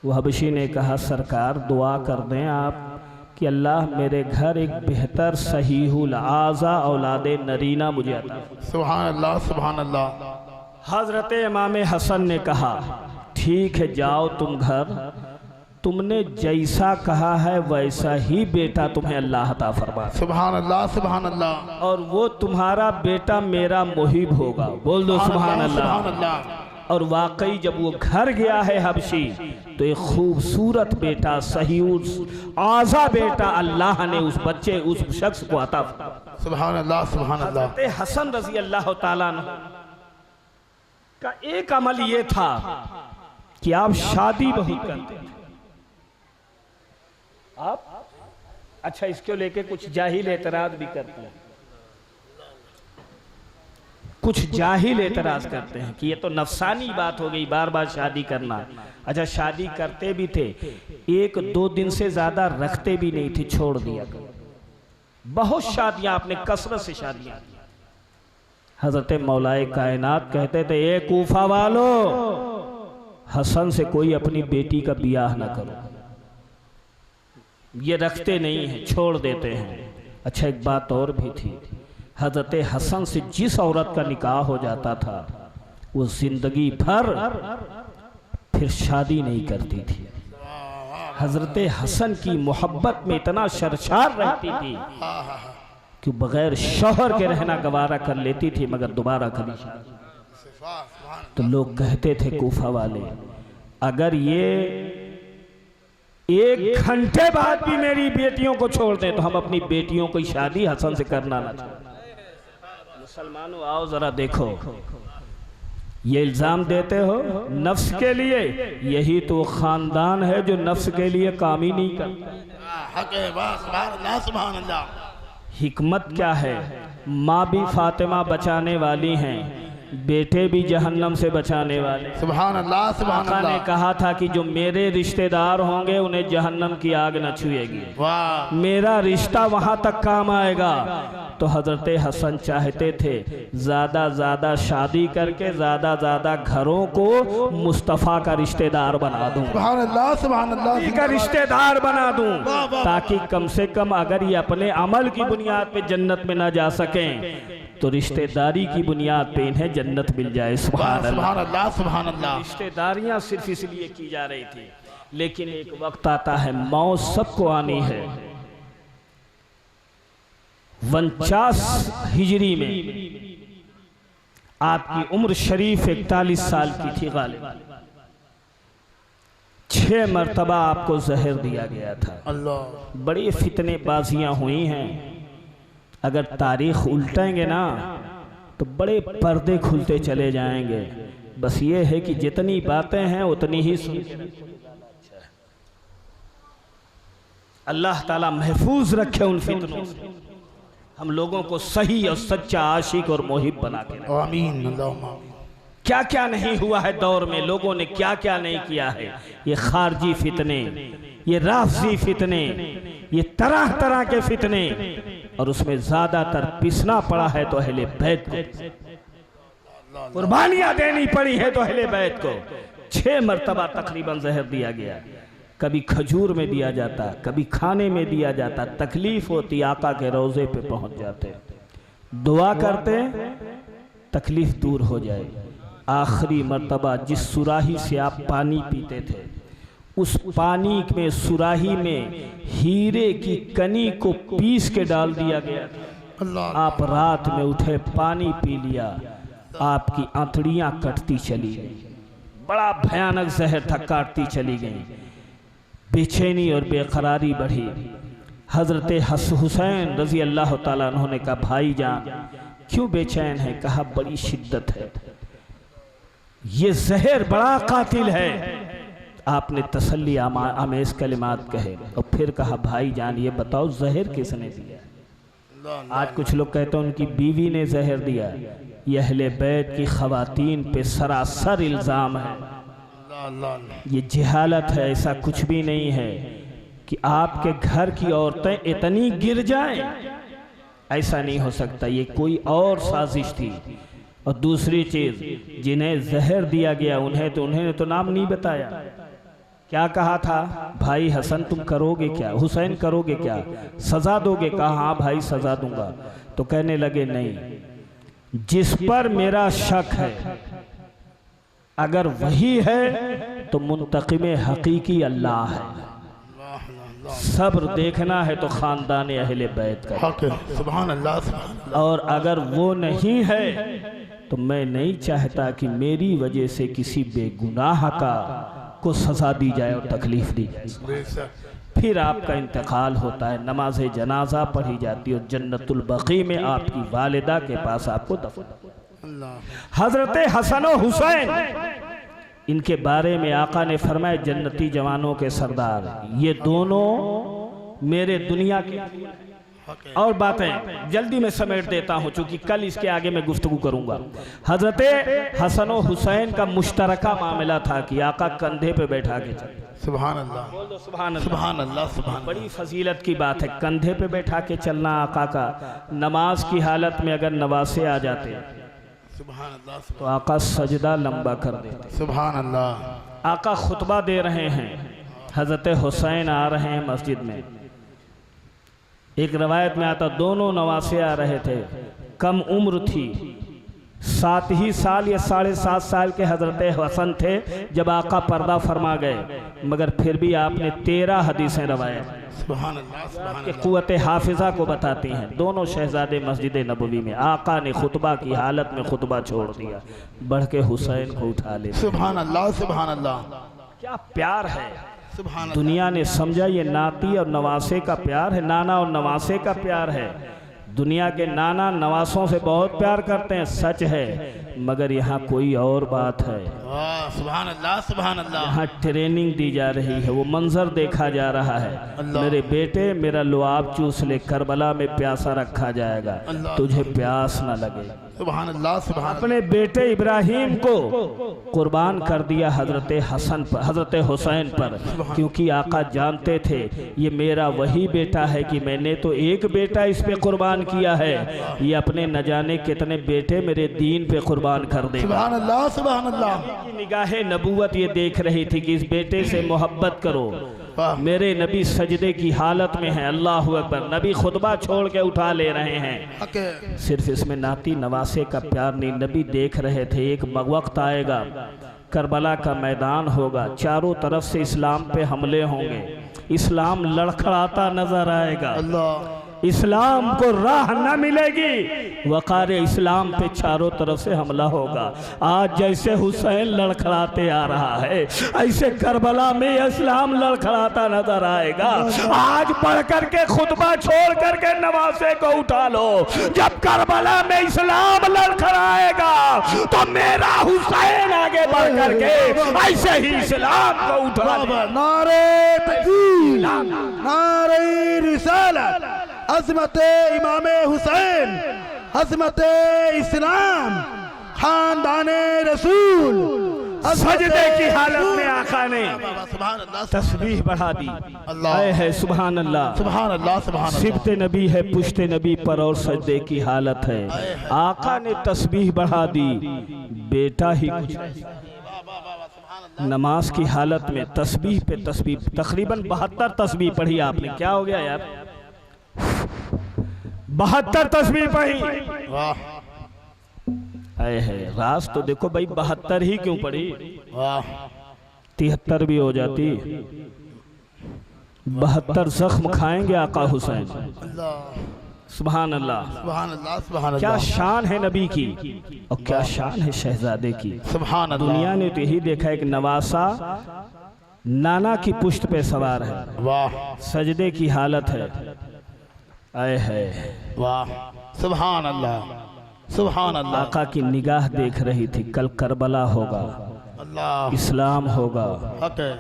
वो हबशी ने कहा सरकार दुआ कर दें आप कि अल्लाह मेरे घर एक बेहतर सहीहुल आज़ा औलादे नरीना मुझे अता। सुभान अल्लाह सुभान अल्लाह। हजरत इमाम हसन ने कहा ठीक है जाओ तुम घर, तुमने जैसा कहा है वैसा ही बेटा तुम्हें अल्लाह अता फरमाए। सुभान अल्लाह सुभान अल्लाह। और वो तुम्हारा बेटा मेरा मुहिब होगा। बोल दो सुभान अल्लाह। और वाकई जब वो घर गया है हबशी तो एक खूबसूरत बेटा सही आज़ा बेटा अल्लाह ने उस बच्चे उस शख्स को अता फरमाया। सुभान अल्लाह सुभान अल्लाह। हज़रत हसन रज़ी अल्लाह ताला अन्हु का एक अमल ये था कि आप शादी बहुत करते थे। आप अच्छा इसको लेके कुछ जाहिल एतराज भी करते हैं, कुछ जाहिल एतराज करते हैं कि ये तो नफसानी बात हो गई, बार बार शादी करना। अच्छा शादी करते भी थे, एक दो दिन से ज्यादा रखते भी नहीं थे, छोड़ दिया। बहुत शादियां आपने कसरत से शादियां की। हजरत मौलाए कायनात कहते थे ए कूफा वालो, हसन से कोई अपनी बेटी का बियाह ना करो, ये रखते नहीं है, छोड़ देते हैं। अच्छा एक बात और भी थी, हजरत हसन से जिस औरत का निकाह हो जाता था वो जिंदगी भर फिर शादी नहीं करती थी। हजरत हसन की मोहब्बत में इतना शर्शार रहती थी कि बगैर शौहर के रहना गवारा कर लेती थी, मगर दोबारा कभी शादी। तो लोग कहते थे कूफा वाले अगर ये एक घंटे बाद भी मेरी बेटियों को छोड़ दें तो हम अपनी बेटियों की शादी हसन से करना ना चाहते। मुसलमानों आओ जरा देखो, ये इल्जाम देते हो नफ्स के लिए, यही तो खानदान है जो नफ्स के लिए काम ही नहीं करता। हिकमत क्या है, माँ भी फातिमा बचाने वाली हैं, बेटे भी जहन्नम से बचाने वाले। सुभान अल्लाह सुभान अल्लाह ने कहा था कि जो मेरे रिश्तेदार होंगे उन्हें जहन्नम की आग न छुएगी, मेरा रिश्ता वहां तक काम आएगा। तो हजरत हसन चाहते थे ज्यादा शादी करके ज्यादा घरों को मुस्तफ़ा का रिश्तेदार बना दूं, सुभान अल्लाह सुभान अल्लाह का रिश्तेदार बना दूं, ताकि कम से कम अगर ये अपने अमल की बुनियाद पे जन्नत में ना जा सकें तो रिश्तेदारी की बुनियाद पे इन्हें जन्नत मिल जाए। सुभान अल्लाह सुभान अल्लाह। रिश्तेदारियां सिर्फ इसलिए की जा रही थी, लेकिन एक वक्त आता है मौत सबको आनी है। 49 हिजरी में आपकी उम्र शरीफ 41 साल की थी गालिब। 6 मरतबा आपको जहर दिया गया था। अल्लाह। बड़ी फितने बाजियां हुई हैं, अगर तारीख उल्टेंगे ना तो बड़े पर्दे खुलते चले जाएंगे। बस ये है कि जितनी बातें हैं उतनी ही सुन के अल्लाह ताला महफूज रखे उन फितनों से, हम लोगों को सही और सच्चा आशिक और मोहिब बना के रखे। आमीन अल्लाहुम्मा आमीन। क्या क्या नहीं हुआ है दौर में, लोगों ने क्या क्या नहीं किया है। ये खारजी फितने, ये राफजी फितने, ये तरह तरह के फितने, और उसमें ज्यादातर पिसना पड़ा है तो अहले बैत को, कुर्बानियां देनी पड़ी है तो अहले बैत को। 6 मरतबा तकरीबन जहर दिया गया। कभी खजूर में दिया जाता, कभी खाने में दिया जाता। तकलीफ होती, आका के रोज़े पे पहुंच जाते, दुआ करते, तकलीफ दूर हो जाए। आखिरी मर्तबा जिस सुराही से आप पानी पीते थे, उस पानी में, सुराही में हीरे की कनी को पीस के डाल दिया गया था। आप रात में उठे, पानी पी लिया, आपकी आंतड़ियां कटती चली गई। बड़ा भयानक जहर था, काटती चली गई। बेचैनी और बेकरारी बढ़ी। हज़रत हुसैन रज़ी अल्लाह ताला अन्हु ने कहा, भाईजान क्यों बेचैन है? कहा, बड़ी शिद्दत है, ये जहर बड़ा कातिल है। आपने तसल्ली आमेज़ कलिमात कहे और फिर कहा, भाईजान ये बताओ जहर किसने दिया? आज कुछ लोग कहते हैं उनकी बीवी ने जहर दिया। यह अहले बैत की ख़वातीन पे सरासर इल्ज़ाम है। ये जहालत है, ऐसा कुछ भी नहीं है कि आपके घर की औरतें इतनी गिर जाएं, ऐसा नहीं हो सकता। ये कोई और साजिश थी। और दूसरी चीज़, जिन्हें जहर दिया गया उन्हें तो नाम नहीं बताया। क्या कहा था? भाई हसन तुम करोगे क्या? हुसैन करोगे क्या? सज़ा दोगे? कहा हाँ भाई सज़ा दूंगा। तो कहने लगे नहीं, जिस पर मेरा शक है अगर वही है तो मुंतकिम हकीकी अल्लाह है। सब्र देखना है तो ख़ानदान अहले बैत का, सुभान अल्लाह। और अगर वो नहीं है तो मैं नहीं चाहता कि मेरी वजह से किसी बेगुनाह को सज़ा दी जाए और तकलीफ़ दी जाए। फिर आपका इंतकाल होता है, नमाज जनाजा पढ़ी जाती है और जन्नतुल बकी में आपकी वालिदा के पास आपको दफन। हजरत हसन और हुसैन, इनके बारे में आका ने फरमाया, जन्नती जवानों के सरदार, ये दोनों मेरे दुनिया के। और बातें जल्दी में समेट देता हूँ चूंकि कल इसके आगे मैं गुफ्तगू करूंगा। हजरत हसन और हुसैन का मुश्तरका मामला था कि आका कंधे पे बैठा के चलते। सुभान अल्लाह, बोल दो सुभान अल्लाह। सुभान अल्लाह, सुभान। बड़ी फजीलत की बात है, कंधे पे बैठा के चलना आका का। नमाज की हालत में अगर नवासे आ जाते सुभान अल्लाह, तो आका सजदा लंबा कर देते। सुभान अल्लाह। आका खुतबा दे रहे हैं, हजरत हुसैन आ रहे हैं मस्जिद में। एक रवायत में आता दोनों नवासे आ रहे थे, कम उम्र थी, 7 ही साल या 7.5 साल के हजरत हसन थे जब आका पर्दा फरमा गए, मगर फिर भी आपने 13 हदीसें रवायत के कुव्वत हाफिजा को बताती हैं। दोनों शहजादे मस्जिद नबवी में, आका ने खुतबा की हालत में खुतबा छोड़ दिया, बढ़ के हुसैन को उठा ले। सुभान अल्लाह, सुभान अल्लाह। क्या प्यार है! दुनिया ने समझा ये नाती और नवासे का प्यार है, नाना और नवासे का प्यार है। दुनिया के नाना नवासों से बहुत प्यार करते हैं, सच है, मगर यहाँ कोई और बात है। सुभान अल्लाह, सुभान अल्लाह। यहाँ ट्रेनिंग दी जा रही है, वो मंजर देखा जा रहा है। मेरे बेटे मेरा लुआब चूस ले, करबला में प्यासा रखा जाएगा, तुझे प्यास न लगे। सुभान अल्लाह, सुभान। अपने बेटे इब्राहिम को कुर्बान कर दिया हजरत हसन पर, हजरत हुसैन पर, क्योंकि आका जानते थे ये मेरा वही बेटा है कि मैंने तो एक बेटा इस पे कुर्बान किया है, ये अपने न जाने कितने बेटे मेरे दीन पे कुर्बान कर देगा। सुभान अल्लाह, सुभान अल्लाह। की निगाहे नबूवत ये देख रही थी कि इस बेटे से मोहब्बत करो। मेरे नबी सजदे की हालत में हैं, अल्लाह अकबर। नबी खुतबा छोड़ के उठा ले रहे हैं। सिर्फ इसमें नाती नवासे का प्यार नहीं, नबी देख रहे थे एक वक्त आएगा, करबला का मैदान होगा, चारों तरफ से इस्लाम पे हमले होंगे, इस्लाम लड़खड़ाता नजर आएगा, इस्लाम को राह न मिलेगी, वक़ार इस्लाम पे चारों तरफ से हमला होगा। आज जैसे हुसैन लड़खड़ाते आ रहा है, ऐसे करबला में इस्लाम लड़खड़ाता नजर आएगा। आज पढ़ करके खुतबा छोड़ करके नवासे को उठा लो, जब करबला में इस्लाम लड़खड़ाएगा तो मेरा हुसैन आगे बढ़ करके ऐसे ही इस्लाम को उठा ले। नारे तकबीर, नारे रिसालत, अज़मत इमाम हुसैन, अज़मत इस्लाम, खानदाने रसूल। सजदे की हालत में आका ने तस्बीह बढ़ा दी। आए है सुभान अल्लाह, सुभान अल्लाह, सुभान अल्लाह। सिबते नबी है, पुश्ते नबी पर और सजदे की हालत है। आका ने तस्बीह बढ़ा दी, बेटा ही कुछ नमाज की हालत में तस्बीह पे तस्बीह, तकरीबन 72 तस्बीह पढ़ी आपने। क्या हो गया यार, 72 तस्बीह पढ़ी। वाह आए है राज तो देखो भाई, 72 ही क्यों पढ़ी, वाह 73 भी हो जाती। 72 जख्म खाएंगे आका हुसैन। अल्लाह सुभान अल्लाह, सुभान अल्लाह, सुभान क्या अल्लाह, शान है नबी की और क्या शान है शहजादे की। सुभान अल्लाह। दुनिया ने तो यही देखा है कि नवासा नाना की पुश्त पे सवार है, वाह सजदे की हालत है। आए है वाह सुभान अल्लाह, सुभान अल्लाह। आका की निगाह देख रही थी, कल करबला होगा, अल्लाह इस्लाम होगा, हक है।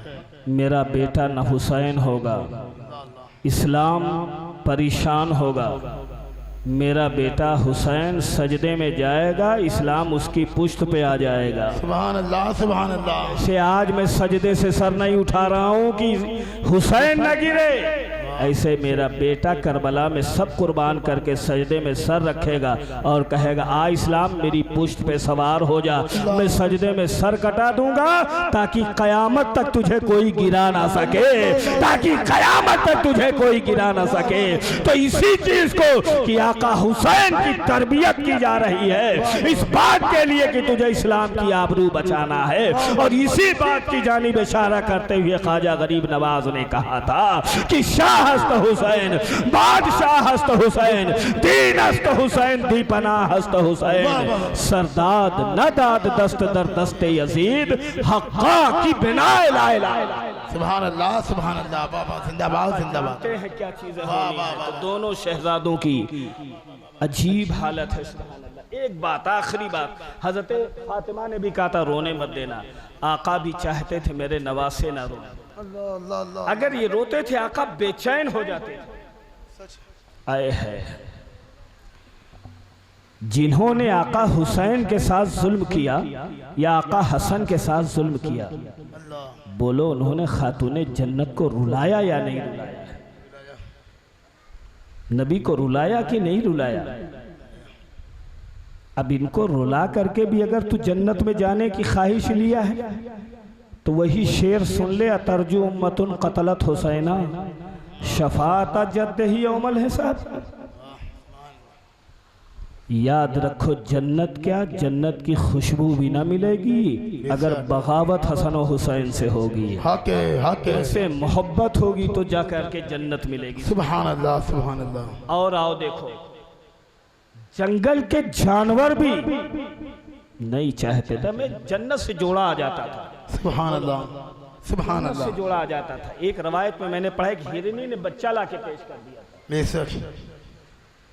मेरा बेटा न हुसैन होगा, इस्लाम परेशान होगा, मेरा बेटा हुसैन सजदे में जाएगा, इस्लाम उसकी पुश्त पे आ जाएगा। सुभान अल्लाह, सुभान अल्लाह। से आज मैं सजदे से सर नहीं उठा रहा हूँ कि हुसैन न गिरे, ऐसे मेरा बेटा करबला में सब कुर्बान करके सजदे में सर रखेगा और कहेगा आ इस्लाम मेरी पुश्त पे सवार हो जा, मैं सजदे में सर कटा दूंगा ताकि कयामत तक तुझे कोई गिरा ना सके, ताकि कयामत तक तुझे कोई गिरा ना सके। तो इसी चीज को कि आका हुसैन की तरबियत की जा रही है, इस बात के लिए कि तुझे इस्लाम की आबरू बचाना है, और इसी बात की जानिब इशारा करते हुए ख्वाजा गरीब नवाज ने कहा था कि शाह हस्त हुसैन, बादशाह हस्त हुसैन, दीन हस्त हुसैन, दीपना हस्त हुसैन, सरदाद नदाद दस्त दर दस्ते यजीद, हक्का की बिनाए ला इलाहा इल्लल्लाह। सुभान अल्लाह, सुभान अल्लाह। बाबा जिंदाबाद, जिंदाबाद। हैं क्या चीजें होनी हैं। तो दोनों शहजादों की अजीब हालत है। सुभान अल्लाह। एक बात, आखिरी बात, हजरत फातिमा ने भी कहा था रोने मत देना, आका भी चाहते थे मेरे नवासे ना रोए। अल्लाह अल्लाह अल्लाह। अगर ये रोते थे आका बेचैन हो जाते थे। आए है जिन्होंने आका हुसैन के साथ जुल्म किया या आका हसन के साथ जुल्म किया, बोलो उन्होंने खातूने जन्नत को रुलाया या नहीं रुलाया, नबी को रुलाया कि नहीं रुलाया। अब इनको रुला करके भी अगर तू जन्नत में जाने की ख्वाहिश लिया है तो वही शेर सुन ले, अतरजु उम्मतुन कतलत हुसैना शफात जद्द ही यौमल हिसाब। याद रखो जन्नत क्या, जन्नत की खुशबू भी ना मिलेगी अगर बगावत हसन और हुसैन से होगी, हक है, हक है। उनसे मोहब्बत होगी तो जाकर के जन्नत मिलेगी। सुभान अल्लाह, सुभान अल्लाह। और आओ देखो जंगल के जानवर भी नहीं चाहते थे, मैं जन्नत से जोड़ा आ जाता था। सुभान अल्लाह, सुभान जन्नत से अल्लाह। जोड़ा आ जाता था। एक रवायत में मैंने पढ़ा कि हिरनी ने बच्चा ला के पेश कर दिया था। बेशक।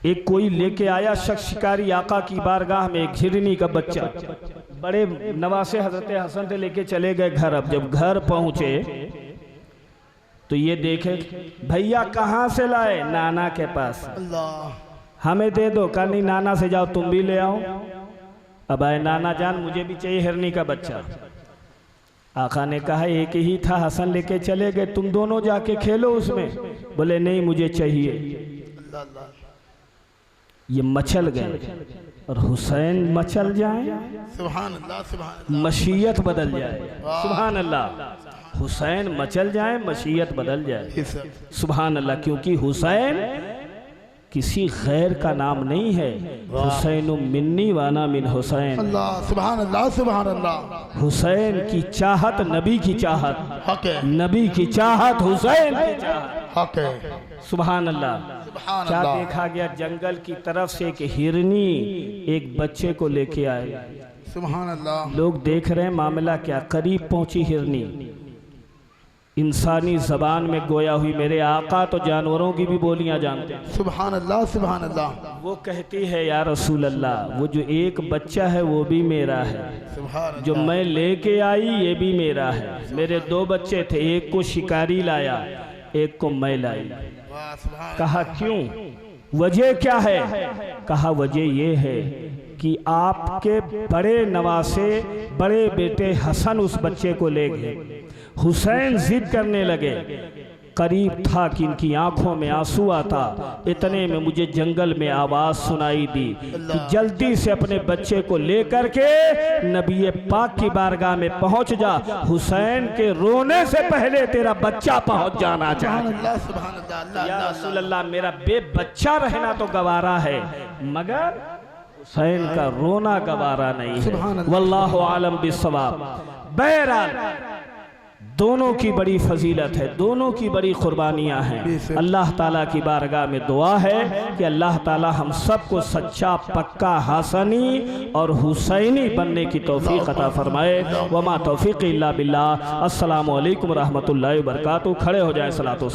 एक कोई लेके आया शख्स शिकारी आका की बारगाह में एक हिरनी का बच्चा, बड़े नवासे हजरत हसन से लेके चले गए घर। अब जब घर पहुंचे तो ये देखे भैया कहाँ से लाए, नाना के पास, अल्लाह। हमें दे दो। कहा नहीं नाना से जाओ तुम भी ले आओ। अब आए नाना जान मुझे भी चाहिए हिरनी का बच्चा। आका ने कहा एक ही था, हसन लेके चले गए, तुम दोनों जाके खेलो उसमें। बोले नहीं मुझे चाहिए। ये मचल गए और हुसैन मचल जाए, सुभान अल्लाह, सुभान अल्लाह। मशीयत बदल जाए। सुभान अल्लाह। हुसैन मचल जाए, मशीयत बदल जाए। सुभान अल्लाह। क्योंकि हुसैन किसी गैर का नाम नहीं है, हुसैन मिन्नी वाना मिन हुसैन। अल्लाह, सुभान अल्लाह, सुभान अल्लाह। हुसैन की चाहत नबी की चाहत, हक है, नबी की चाहत हुसैन की चाहत। हक है। सुभान अल्लाह। सुभान क्या अल्लाह। देखा गया, जंगल की तरफ से एक हिरनी एक बच्चे को लेके आए। सुभान अल्लाह। लोग देख रहे हैं मामला क्या। करीब पहुंची हिरनी, इंसानी जबान में गोया हुई। मेरे आका तो जानवरों की भी बोलियां जानते हैं। सुभान अल्लाह, सुभान अल्लाह। वो कहती है या रसूल अल्लाह, वो जो एक बच्चा है वो भी मेरा है, सुभान जो मैं लेके आई ये भी मेरा है। मेरे दो बच्चे थे, एक को शिकारी लाया, एक को मैं लाई। वाह, सुभान। कहा क्यों, वजह क्या है? कहा वजह ये है कि आपके बड़े नवासे बड़े बेटे हसन उस बच्चे को ले गए। हुसैन जिद करने लगे करीब था कि इनकी आंखों में आंसू आता, इतने में मुझे जंगल में आवाज़ सुनाई दी कि जल्दी से अपने बच्चे को लेकर के नबी पाक की बारगाह में पहुंच जा, हुसैन के रोने से पहले तेरा बच्चा पहुंच जाना चाहिए। या रसूल अल्लाह, मेरा बच्चा रहना तो गवारा है मगर हुसैन का रोना गवारा नहीं है। वल्लाहु आलम बिस्सवाब। बहरहाल दोनों की बड़ी फजीलत है, दोनों की बड़ी कुर्बानियाँ हैं। अल्लाह ताला की बारगाह में दुआ है कि अल्लाह ताला हम सबको सच्चा पक्का हसनी और हुसैनी बनने की तौफीक अता फरमाए। वमा तौफीक इल्ला बिल्लाह। अस्सलामु अलैकुम रहमतुल्लाहि व बरकातहू। खड़े हो जाए सलातो।